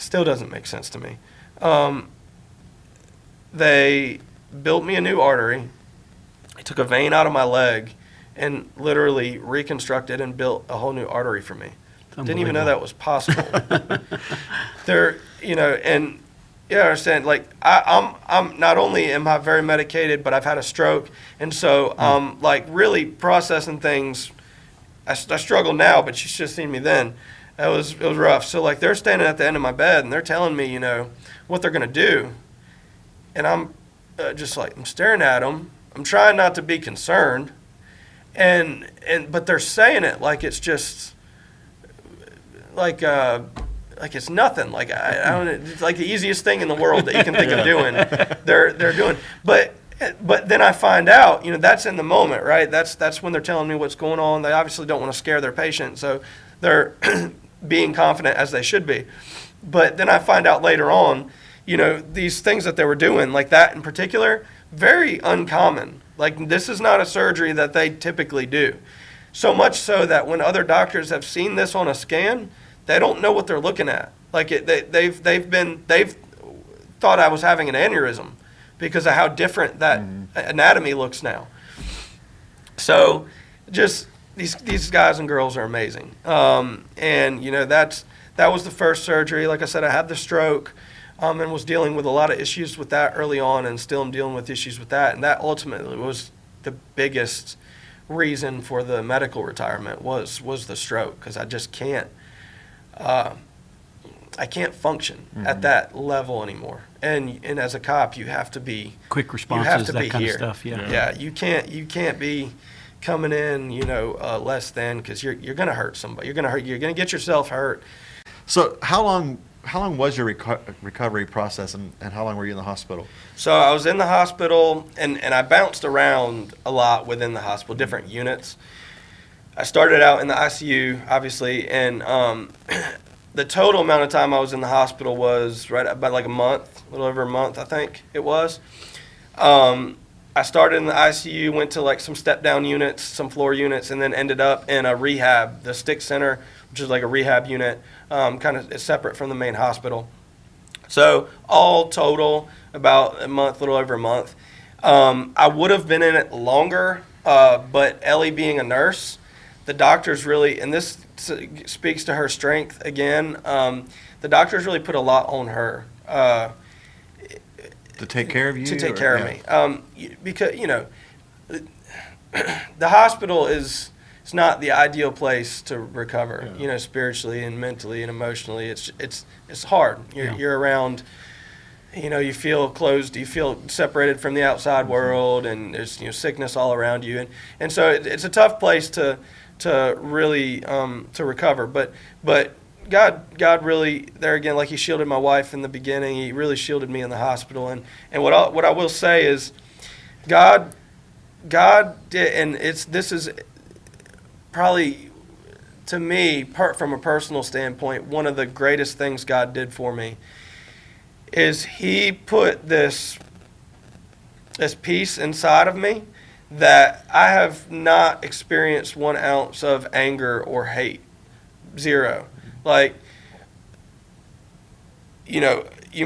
Still doesn't make sense to me. They built me a new artery. They took a vein out of my leg and literally reconstructed and built a whole new artery for me. Didn't even know that was possible. They're, and I understand. Like I'm not only am I very medicated, but I've had a stroke, and so like really processing things. I struggle now, but you should have seen me then. It was rough. So like they're standing at the end of my bed and they're telling me, what they're gonna do, and I'm just like I'm staring at them. I'm trying not to be concerned, but they're saying it like it's just like it's nothing. Like I don't. It's like the easiest thing in the world that you can think of doing. They're doing, but then I find out, that's in the moment, right? That's when they're telling me what's going on. They obviously don't want to scare their patient, so they're being confident as they should be. But then I find out later on, these things that they were doing, like that in particular, very uncommon. Like this is not a surgery that they typically do. So much so that when other doctors have seen this on a scan, they don't know what they're looking at. Like they've thought I was having an aneurysm because of how different that anatomy looks now. So just these guys and girls are amazing. And that was the first surgery. Like I said, I had the stroke and was dealing with a lot of issues with that early on, and still am dealing with issues with that. And that ultimately was the biggest reason for the medical retirement was the stroke, because I just can't I can't function at that level anymore. And as a cop, you have to be quick responses, you have to that be kind here. of stuff. Yeah. You can't be coming in less than, because you're going to hurt somebody. You're going to get yourself hurt. So how long was your recovery process, and how long were you in the hospital? So I was in the hospital, and I bounced around a lot within the hospital, different units. I started out in the ICU, obviously, and the total amount of time I was in the hospital was right about like a month, a little over a month, I think it was. I started in the ICU, went to like some step-down units, some floor units, and then ended up in a rehab, the Stick Center, which is like a rehab unit, kind of separate from the main hospital. So all total, about a month, a little over a month. I would have been in it longer, but Ellie being a nurse, the doctors really, and this speaks to her strength again, the doctors really put a lot on her. To take care of you? To take care of me. Because, the hospital is not the ideal place to recover, spiritually and mentally and emotionally. It's hard. You're around, you feel closed, you feel separated from the outside world, and there's sickness all around you. And so it's a tough place to really to recover. But God really, there again, like He shielded my wife in the beginning, He really shielded me in the hospital. And what I will say is, God did, and this is probably, to me, from a personal standpoint, one of the greatest things God did for me is He put this peace inside of me that I have not experienced 1 ounce of anger or hate. Zero. Like, you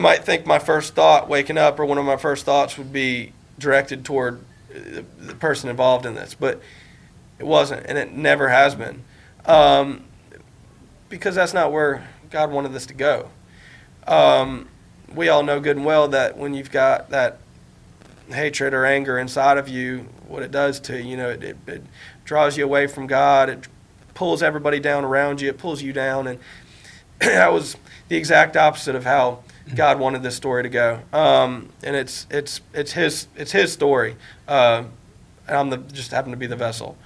might think my first thought waking up, or one of my first thoughts would be directed toward the person involved in this, but it wasn't, and it never has been, because that's not where God wanted this to go. We all know good and well that when you've got that hatred or anger inside of you, what it does to you, it draws you away from God. It pulls everybody down around you. It pulls you down, and that was the exact opposite of how God wanted this story to go. And it's His story. And I'm just happen to be the vessel.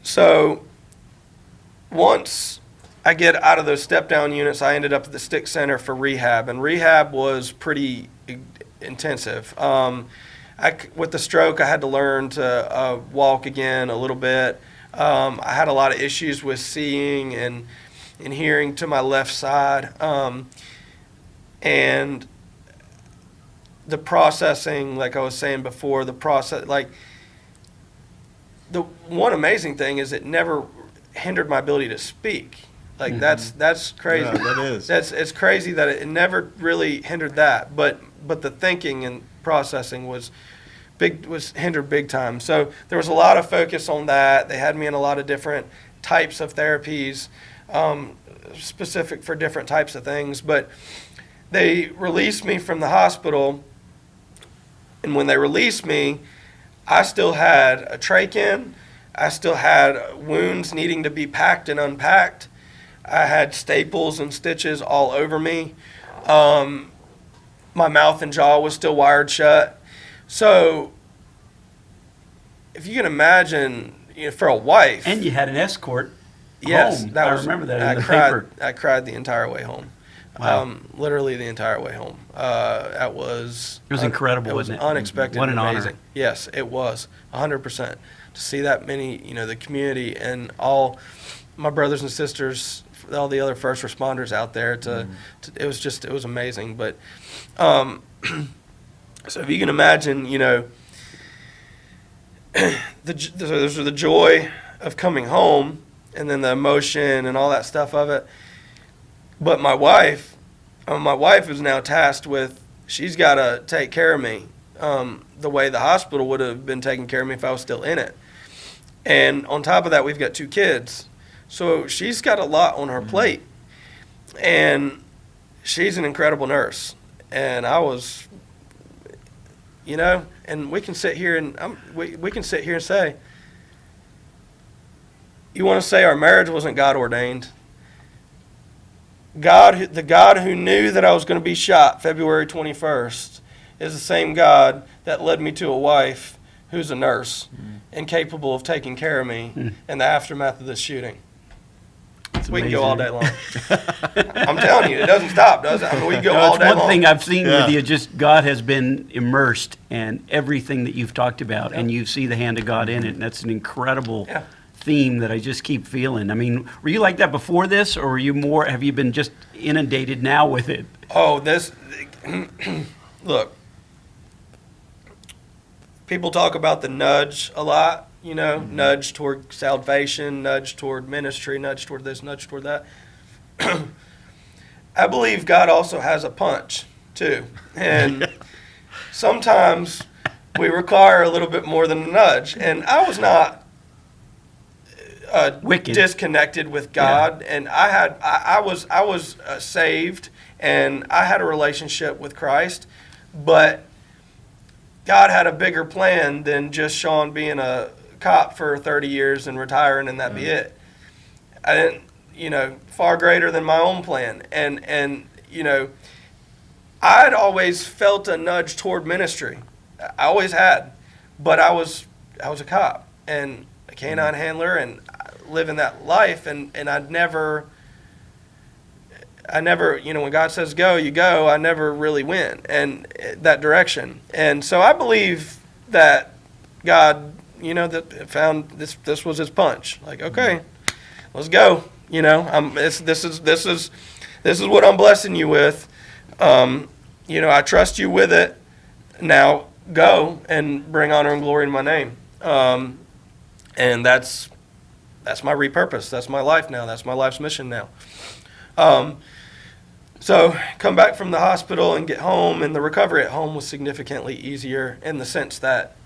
So once I get out of those step-down units, I ended up at the Stick Center for rehab, and rehab was pretty intensive. With the stroke, I had to learn to walk again a little bit. I had a lot of issues with seeing and hearing to my left side, and the processing, like I was saying before, the one amazing thing is it never hindered my ability to speak. Like that's crazy. Yeah, that is. It's crazy that it never really hindered that, but the thinking and processing was hindered big time. So there was a lot of focus on that. They had me in a lot of different types of therapies, specific for different types of things. But they released me from the hospital, and when they released me, I still had a trach in. I still had wounds needing to be packed and unpacked. I had staples and stitches all over me. My mouth and jaw was still wired shut. So if you can imagine, for a wife. And you had an escort yes, home. I remember that in the paper. paper. I cried the entire way home. Wow. Literally the entire way home. It was incredible, it was wasn't it? unexpected. What an and amazing. honor. Yes, it was 100%. To see that many, the community and all my brothers and sisters, all the other first responders out there, it was amazing. But so if you can imagine, there's the joy of coming home, and then the emotion and all that stuff of it. But my wife is now tasked with, she's got to take care of me the way the hospital would have been taking care of me if I was still in it. And on top of that, we've got 2 kids. So she's got a lot on her plate. And she's an incredible nurse. And I was, and we can sit here and we can sit here and say, you want to say our marriage wasn't God ordained? The God who knew that I was going to be shot February 21st is the same God that led me to a wife who's a nurse and capable of taking care of me in the aftermath of this shooting. We can go all day long. I'm telling you, it doesn't stop, does it? I mean, we can go all day long. One thing I've seen with you, just God has been immersed in everything that you've talked about, and you see the hand of God in it, and that's an incredible theme that I just keep feeling. I mean, were you like that before this, or have you been just inundated now with it? Oh, look, people talk about the nudge a lot, nudge toward salvation, nudge toward ministry, nudge toward this, nudge toward that. I believe God also has a punch, too. And sometimes we require a little bit more than a nudge. And I was not disconnected with God, and I was saved, and I had a relationship with Christ, but God had a bigger plan than just Sean being a cop for 30 years and retiring and that be it. I didn't, far greater than my own plan, and I'd always felt a nudge toward ministry. I always had, but I was a cop and a canine handler and living that life, and I never, when God says go, you go, I never really went and that direction. And so I believe that God, that found this was his punch. Like, okay, let's go. This is what I'm blessing you with. I trust you with it. Now go and bring honor and glory in my name. And that's my repurpose. That's my life now. That's my life's mission now. So come back from the hospital and get home, and the recovery at home was significantly easier in the sense that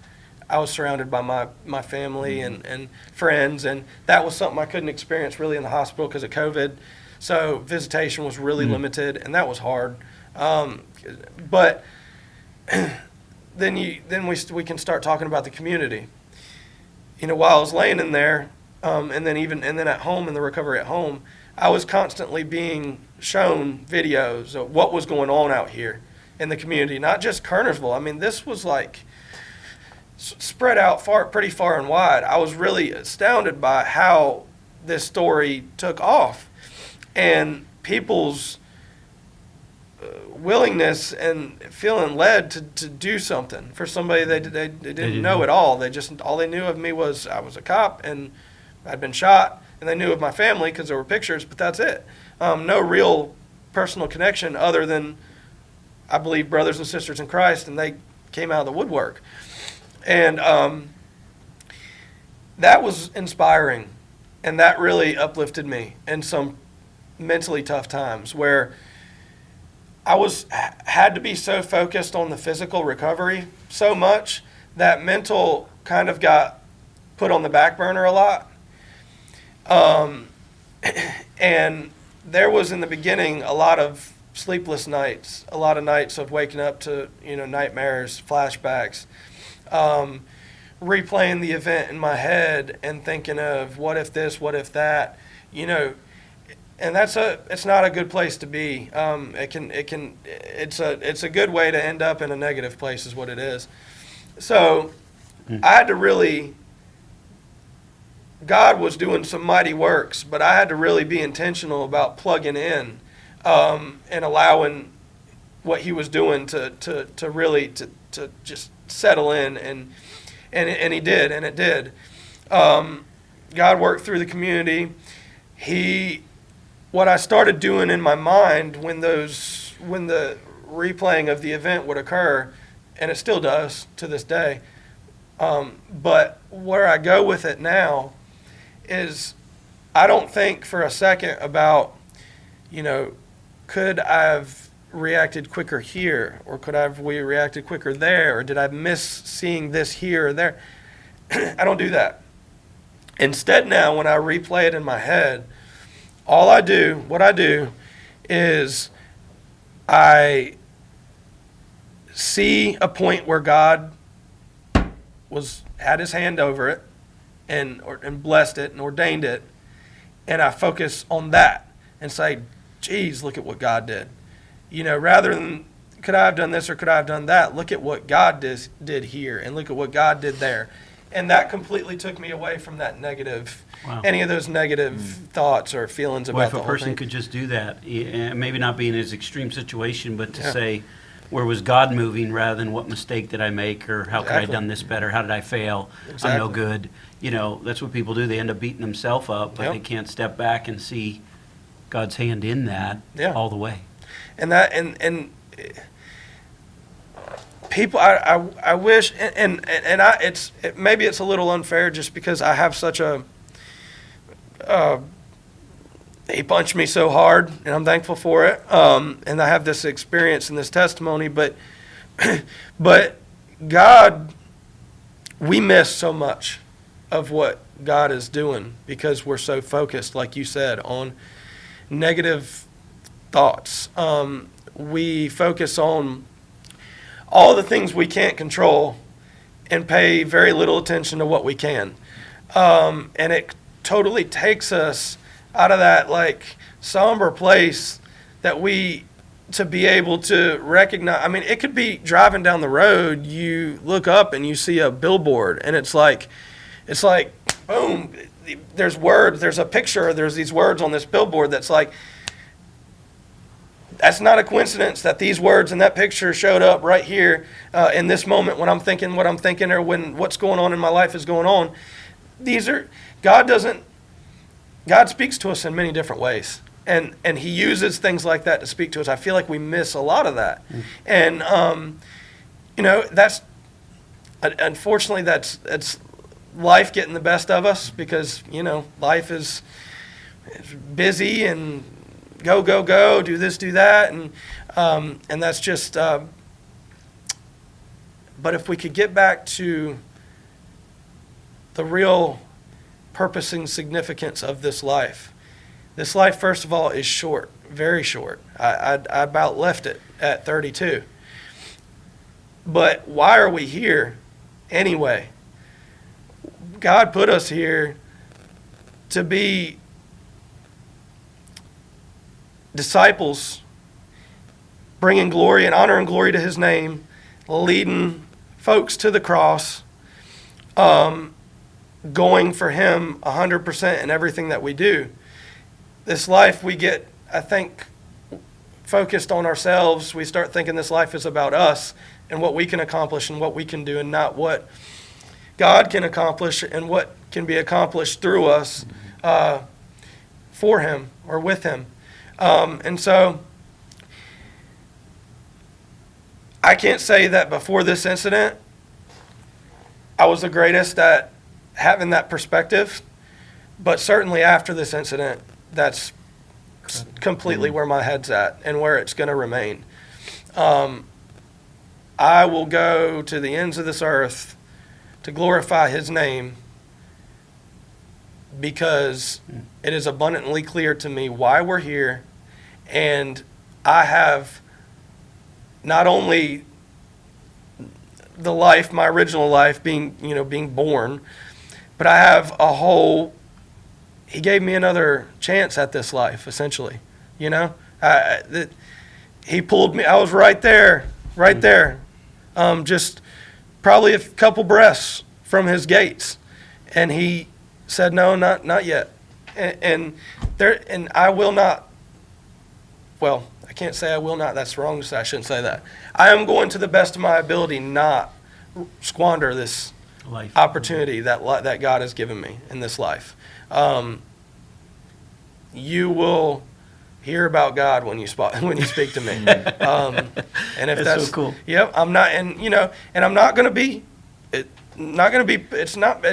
I was surrounded by my family and friends, and that was something I couldn't experience really in the hospital because of COVID. So visitation was really limited, and that was hard. But then we can start talking about the community. While I was laying in there, and then at home in the recovery at home, I was constantly being shown videos of what was going on out here in the community, not just Kernersville. I mean, this was like spread out pretty far and wide. I was really astounded by how this story took off and people's willingness and feeling led to do something for somebody they didn't know at all. All they knew of me was I was a cop and I'd been shot, and they knew of my family because there were pictures, but that's it. No real personal connection other than, I believe, brothers and sisters in Christ, and they came out of the woodwork. And that was inspiring, and that really uplifted me in some mentally tough times where I had to be so focused on the physical recovery so much that mental kind of got put on the back burner a lot. And there was in the beginning a lot of sleepless nights, a lot of nights of waking up to, nightmares, flashbacks, replaying the event in my head and thinking of what if this, what if that, and it's not a good place to be. It's a good way to end up in a negative place is what it is. So I had to really, God was doing some mighty works, but I had to really be intentional about plugging in and allowing what he was doing to really just settle in, and he did, and it did. God worked through the community. What I started doing in my mind when the replaying of the event would occur, and it still does to this day, but where I go with it now is I don't think for a second about, could I have reacted quicker here, or we reacted quicker there, or did I miss seeing this here or there? I don't do that. Instead now, when I replay it in my head, what I do is I see a point where God had his hand over it and blessed it and ordained it, and I focus on that and say, geez, look at what God did. Rather than could I have done this or could I have done that, look at what God did here and look at what God did there. And that completely took me away from that negative, any of those negative thoughts or feelings about the whole thing. If a person could just do that, maybe not be in his extreme situation, but to say, where was God moving rather than what mistake did I make, or how could I have done this better? How did I fail? Exactly. I'm no good. That's what people do. They end up beating themselves up, but they can't step back and see God's hand in that all the way. And people, I wish, maybe it's a little unfair just because I have such a, he punched me so hard, and I'm thankful for it. And I have this experience and this testimony, but God, we miss so much of what God is doing because we're so focused, like you said, on negative thoughts. We focus on all the things we can't control and pay very little attention to what we can. And it totally takes us out of that somber place that to be able to recognize. I mean, it could be driving down the road, you look up and you see a billboard, and it's like, boom, there's words, there's a picture, there's these words on this billboard that's like, that's not a coincidence that these words and that picture showed up right here in this moment when I'm thinking what I'm thinking, or when what's going on in my life is going on. God speaks to us in many different ways. And he uses things like that to speak to us. I feel like we miss a lot of that. And, that's, unfortunately, that's life getting the best of us because, life is busy and go, do this, do that. And that's just, but if we could get back to the real purpose and significance of this life. This life, first of all, is short, very short. I about left it at 32. But why are we here anyway? God put us here to be disciples, bringing glory and honor and glory to his name, leading folks to the cross, going for him 100% in everything that we do. This life we get, I think, focused on ourselves. We start thinking this life is about us and what we can accomplish and what we can do, and not what God can accomplish and what can be accomplished through us for him or with him. And so I can't say that before this incident I was the greatest at having that perspective, but certainly after this incident, that's completely where my head's at and where it's going to remain. I will go to the ends of this earth to glorify his name, because it is abundantly clear to me why we're here, and I have not only the life, my original life, being born, but I have he gave me another chance at this life, essentially. He pulled me, I was right there, just probably a couple breaths from his gates, and he said, no, not yet. And I will not, well, I can't say I will not, that's wrong to say, I shouldn't say that. I am going to the best of my ability not squander this opportunity that God has given me in this life. You will hear about God when you speak to me. And if that's so cool. Yep, I'm not, and I'm not going to be, it's not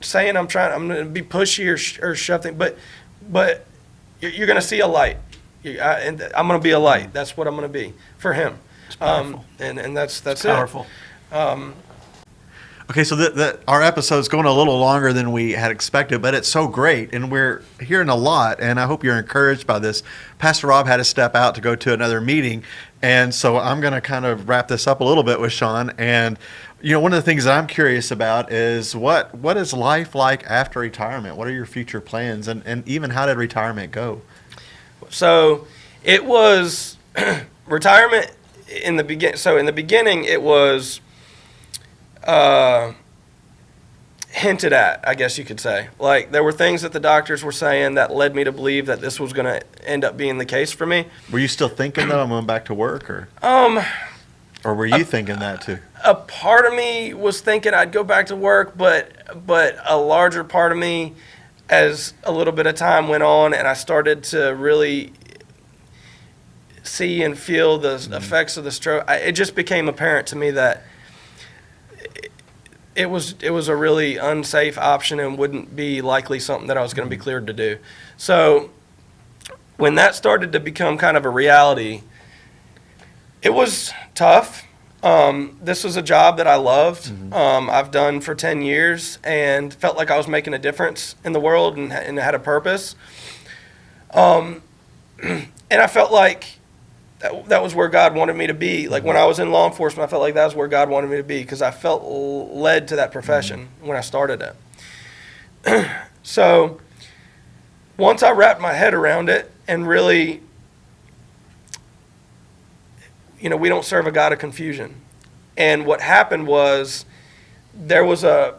saying I'm going to be pushy or shove things, but you're going to see a light. And I'm going to be a light. That's what I'm going to be for him. It's powerful. And that's powerful. Okay, so our episode's going a little longer than we had expected, but it's so great, and we're hearing a lot, and I hope you're encouraged by this. Pastor Rob had to step out to go to another meeting, and so I'm going to kind of wrap this up a little bit with Sean. And one of the things that I'm curious about is what is life like after retirement? What are your future plans, and even how did retirement go? So it was retirement in the beginning. So in the beginning, it was hinted at, I guess you could say. Like, there were things that the doctors were saying that led me to believe that this was going to end up being the case for me. Were you still thinking that I'm going back to work, or were you thinking that too? A part of me was thinking I'd go back to work, but a larger part of me, as a little bit of time went on and I started to really see and feel the effects of the stroke, it just became apparent to me that it was a really unsafe option and wouldn't be likely something that I was going to be cleared to do. So when that started to become kind of a reality, it was tough. This was a job that I loved. I've done for 10 years and felt like I was making a difference in the world and had a purpose. And I felt like that was where God wanted me to be. Like, when I was in law enforcement, I felt like that was where God wanted me to be, because I felt led to that profession when I started it. So once I wrapped my head around it and really, we don't serve a God of confusion. And what happened was, there was a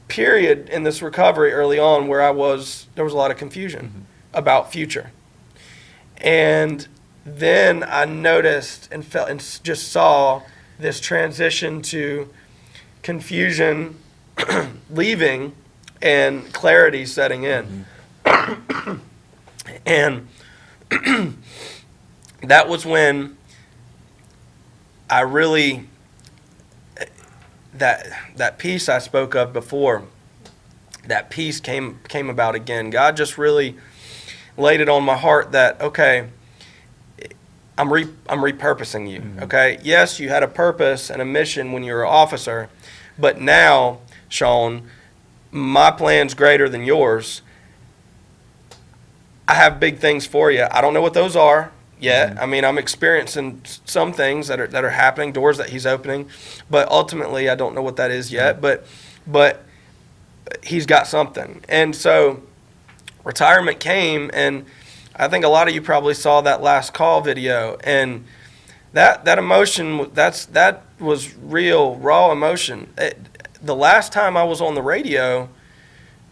period in this recovery early on where there was a lot of confusion about future. And then I noticed and felt and just saw this transition to confusion leaving and clarity setting in. And that was when I really, that peace I spoke of before, that peace came about again. God just really laid it on my heart that, okay, I'm repurposing you, okay? Yes, you had a purpose and a mission when you were an officer, but now, Sean, my plan's greater than yours. I have big things for you. I don't know what those are yet. I mean, I'm experiencing some things that are happening, doors that he's opening, but ultimately I don't know what that is yet, but he's got something. And so retirement came, and I think a lot of you probably saw that last call video, and that emotion, that was real, raw emotion. The last time I was on the radio,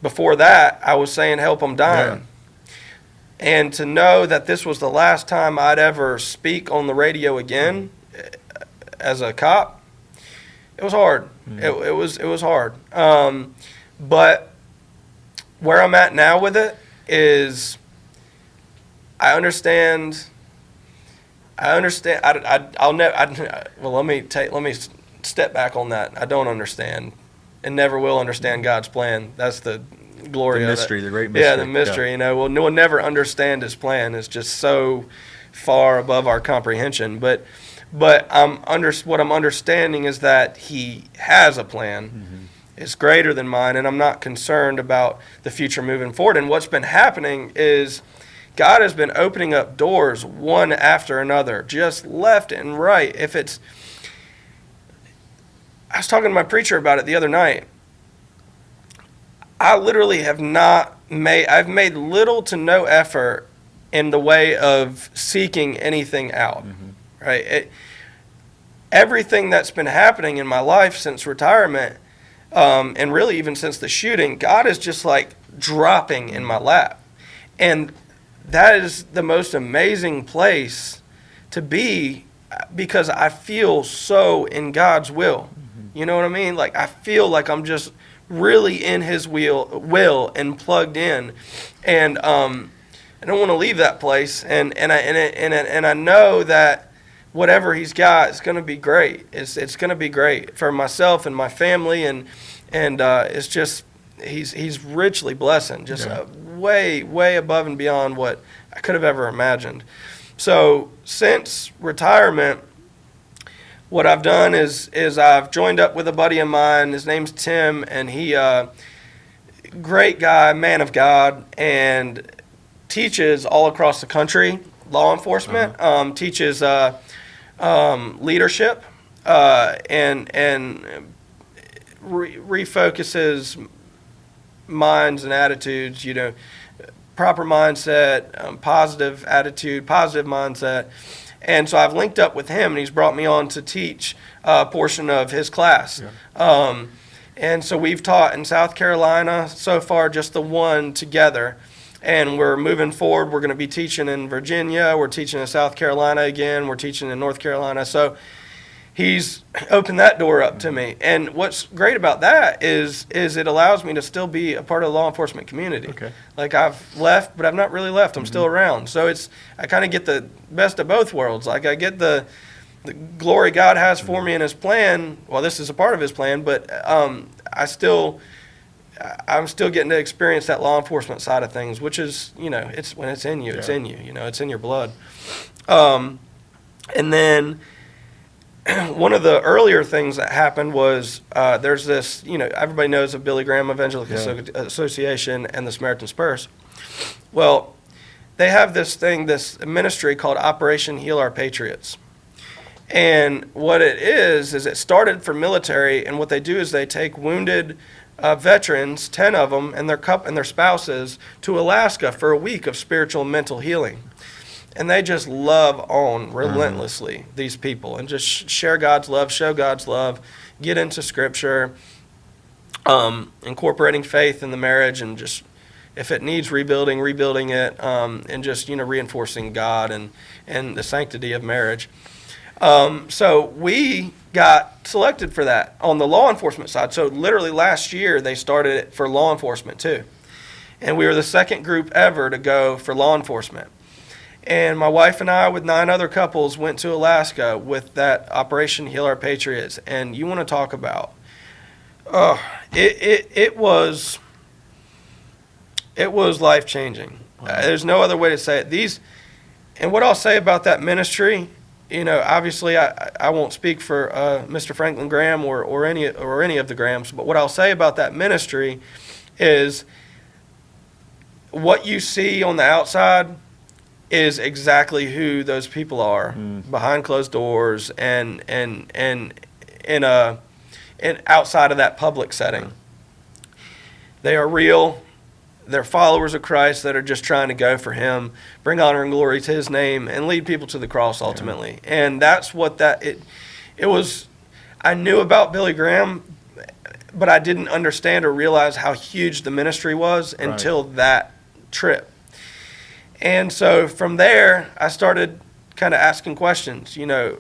before that, I was saying, help, I'm dying. Yeah. And to know that this was the last time I'd ever speak on the radio again as a cop, it was hard. It was hard. But where I'm at now with it is, I understand. Well, let me step back on that. I don't understand, and never will understand God's plan. That's the glory the of mystery, it. the great mystery. Yeah, the mystery. You know, we'll never understand his plan. It's just so far above our comprehension. But what I'm understanding is that he has a plan. Mm-hmm. It's greater than mine, and I'm not concerned about the future moving forward. And what's been happening is God has been opening up doors one after another, just left and right. I was talking to my preacher about it the other night. I literally I've made little to no effort in the way of seeking anything out, right? Everything that's been happening in my life since retirement, and really even since the shooting, God is just like dropping in my lap. And that is the most amazing place to be, because I feel so in God's will. You know what I mean? Like, I feel like I'm just really in his will and plugged in. And I don't want to leave that place. And I know that whatever he's got is going to be great. It's going to be great for myself and my family. And it's just, he's richly blessing, just way, way above and beyond what I could have ever imagined. So since retirement, what I've done is I've joined up with a buddy of mine. His name's Tim, and he, great guy, man of God, and teaches all across the country, law enforcement, teaches leadership, and refocuses minds and attitudes, you know, proper mindset, positive attitude, positive mindset. And so I've linked up with him, and he's brought me on to teach a portion of his class. Yeah. And so we've taught in South Carolina so far, just the one together. And we're moving forward. We're going to be teaching in Virginia. We're teaching in South Carolina again. We're teaching in North Carolina. So he's opened that door up to me. And what's great about that is it allows me to still be a part of the law enforcement community. Okay. Like, I've left, but I've not really left. I'm still around. So I kind of get the best of both worlds. Like, I get the glory God has for me in his plan. Well, this is a part of his plan, but I'm still getting to experience that law enforcement side of things, which is, you know, it's when it's in you, it's in you. You know, it's in your blood. And then one of the earlier things that happened was there's this, you know, everybody knows of Billy Graham Evangelical Association and the Samaritan's Purse. Well, they have this ministry called Operation Heal Our Patriots. And what it is it started for military, and what they do is they take wounded veterans, 10 of them, and their spouses, to Alaska for a week of spiritual and mental healing. And they just love on relentlessly, these people, and just share God's love, show God's love, get into Scripture, incorporating faith in the marriage, and just, if it needs rebuilding it, and just, you know, reinforcing God and the sanctity of marriage. So we got selected for that on the law enforcement side. So literally last year they started it for law enforcement too. And we were the second group ever to go for law enforcement. And my wife and I, with 9 other couples, went to Alaska with that Operation Heal Our Patriots. And you want to talk about, it was life-changing. Wow. There's no other way to say it. And what I'll say about that ministry, you know, obviously I won't speak for Mr. Franklin Graham or any of the Grahams, but what I'll say about that ministry is what you see on the outside is exactly who those people are behind closed doors and outside of that public setting. They are real. They're followers of Christ that are just trying to go for him, bring honor and glory to his name, and lead people to the cross ultimately. Yeah. And that's what it was. I knew about Billy Graham, but I didn't understand or realize how huge the ministry was until that trip. And so from there, I started kind of asking questions, you know,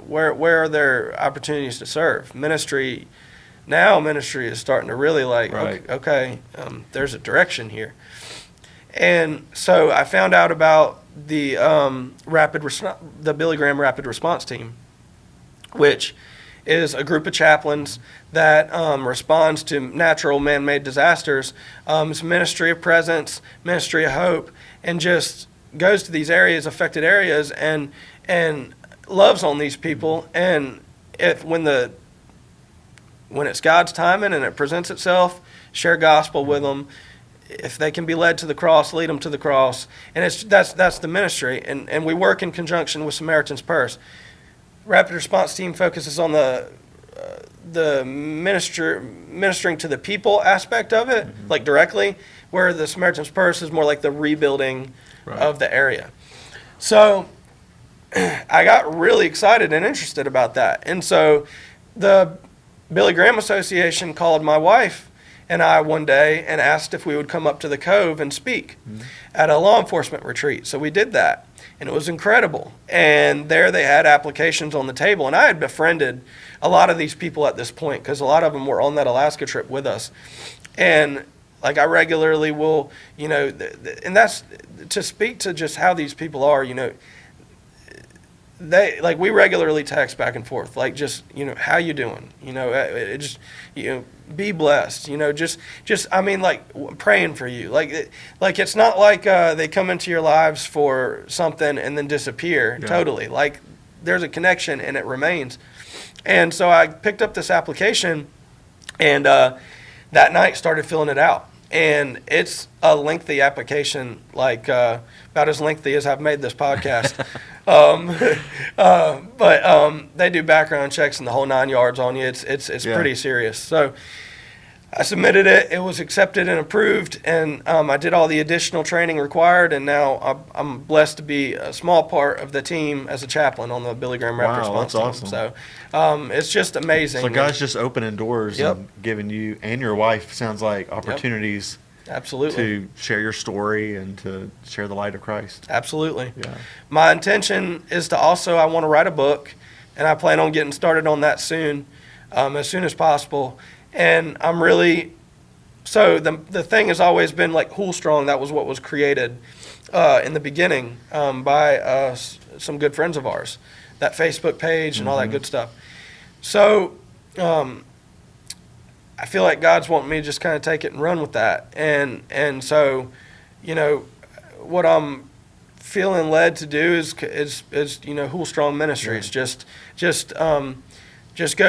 where are there opportunities to serve? Ministry is starting to really there's a direction here. And so I found out about the Billy Graham Rapid Response Team, which is a group of chaplains that responds to natural man-made disasters. It's Ministry of Presence, Ministry of Hope, and just goes to these areas, affected areas, and loves on these people. And when it's God's timing and it presents itself, share gospel with them. If they can be led to the cross, lead them to the cross. And that's the ministry. And we work in conjunction with Samaritan's Purse. Rapid response team focuses on the ministering to the people aspect of it, like directly, where the Samaritan's Purse is more like the rebuilding of the area. So I got really excited and interested about that. And so the Billy Graham Association called my wife and I one day and asked if we would come up to the Cove and speak at a law enforcement retreat. So we did that, and it was incredible. And there they had applications on the table, and I had befriended a lot of these people at this point because a lot of them were on that Alaska trip with us. And like I regularly will, and that's to speak to just how these people are, we regularly text back and forth, like just, how you doing? Be blessed, praying for you. It's not like they come into your lives for something and then disappear totally. Like there's a connection and it remains. And so I picked up this application and that night started filling it out. And it's a lengthy application, about as lengthy as I've made this podcast. But they do background checks and the whole 9 yards on you. It's pretty serious. So I submitted it. It was accepted and approved, and I did all the additional training required. And now I'm blessed to be a small part of the team as a chaplain on the Billy Graham Rapid Response team. Awesome. So it's just amazing. So God's just opening doors and giving you and your wife, sounds like, opportunities. Absolutely. To share your story and to share the light of Christ. Absolutely. Yeah. My intention is to I want to write a book, and I plan on getting started on that soon, as soon as possible. And I'm really, so the thing has always been like Houle Strong. That was what was created in the beginning by some good friends of ours, that Facebook page and all that good stuff. So I feel like God's wanting me to just kind of take it and run with that. And so, what I'm feeling led to do is Houle Strong Ministries. Just go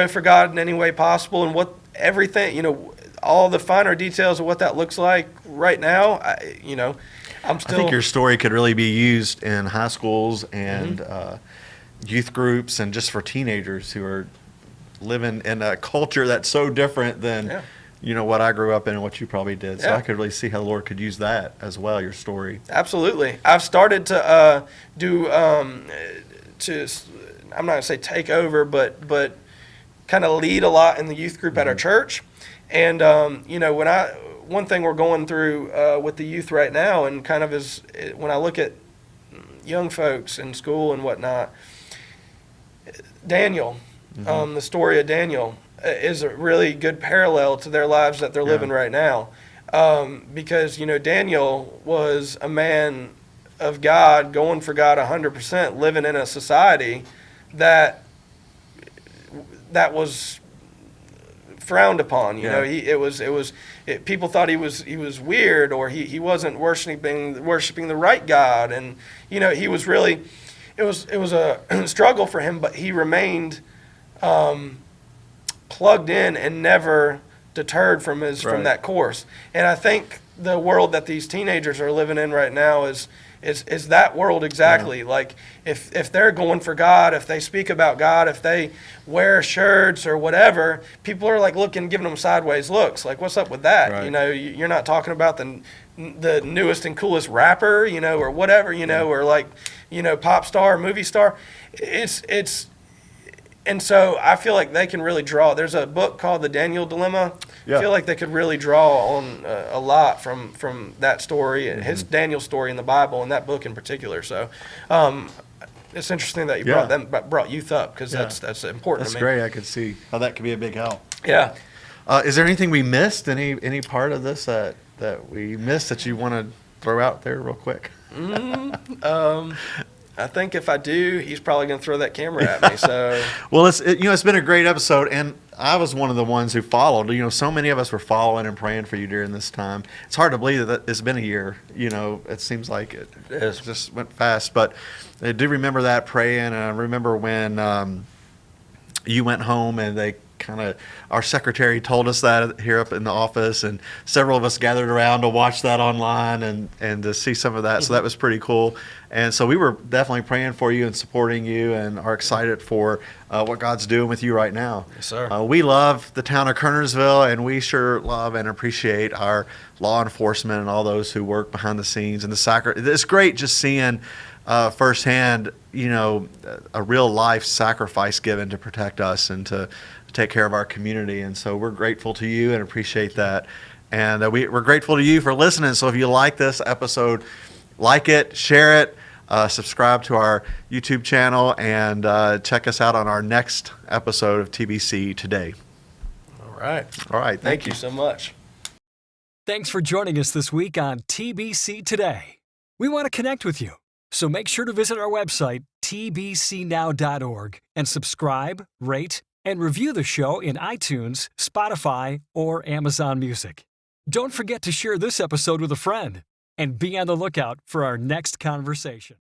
for God in any way possible, and everything, all the finer details of what that looks like right now, I'm still. I think your story could really be used in high schools and youth groups, and just for teenagers who are living in a culture that's so different than what I grew up in and what you probably did. So I could really see how the Lord could use that as well, your story. Absolutely. I've started to do I'm not going to say take over, but kind of lead a lot in the youth group at our church. And one thing we're going through with the youth right now, and kind of is when I look at young folks in school and whatnot, Daniel, the story of Daniel is a really good parallel to their lives that they're living right now. Because, Daniel was a man of God, going for God 100%, living in a society that was frowned upon. People thought he was weird, or he wasn't worshiping the right God. And, he was really, it was a struggle for him, but he remained plugged in and never deterred from that course. And I think the world that these teenagers are living in right now is that world exactly. Yeah. Like if they're going for God, if they speak about God, if they wear shirts or whatever, people are like giving them sideways looks. Like, what's up with that? Right. You're not talking about the newest and coolest rapper, or whatever, or pop star, movie star. And so I feel like they can really draw. There's a book called The Daniel Dilemma. Yeah. I feel like they could really draw on a lot from that story, and his Daniel story in the Bible, and that book in particular. So it's interesting that you brought youth up, because that's important to me. That's great. I could see how that could be a big help. Yeah. Is there anything we missed? Any part of this that we missed that you want to throw out there real quick? I think if I do, he's probably going to throw that camera at me. So, well, it's been a great episode, and I was one of the ones who followed. So many of us were following and praying for you during this time. It's hard to believe that it's been a year. It seems like it just went fast, but I do remember that praying, and I remember when you went home and they our secretary told us that here up in the office, and several of us gathered around to watch that online and to see some of that. So that was pretty cool. And so we were definitely praying for you and supporting you, and are excited for what God's doing with you right now. Yes, sir. We love the town of Kernersville, and we sure love and appreciate our law enforcement and all those who work behind the scenes. And it's great just seeing firsthand, a real life sacrifice given to protect us and to take care of our community. And so we're grateful to you and appreciate that. And we're grateful to you for listening. So if you like this episode, like it, share it, subscribe to our YouTube channel, and check us out on our next episode of TBC Today. All right. Thank you so much. Thanks for joining us this week on TBC Today. We want to connect with you, so make sure to visit our website, tbcnow.org, and subscribe, rate, and review the show in iTunes, Spotify, or Amazon Music. Don't forget to share this episode with a friend, and be on the lookout for our next conversation.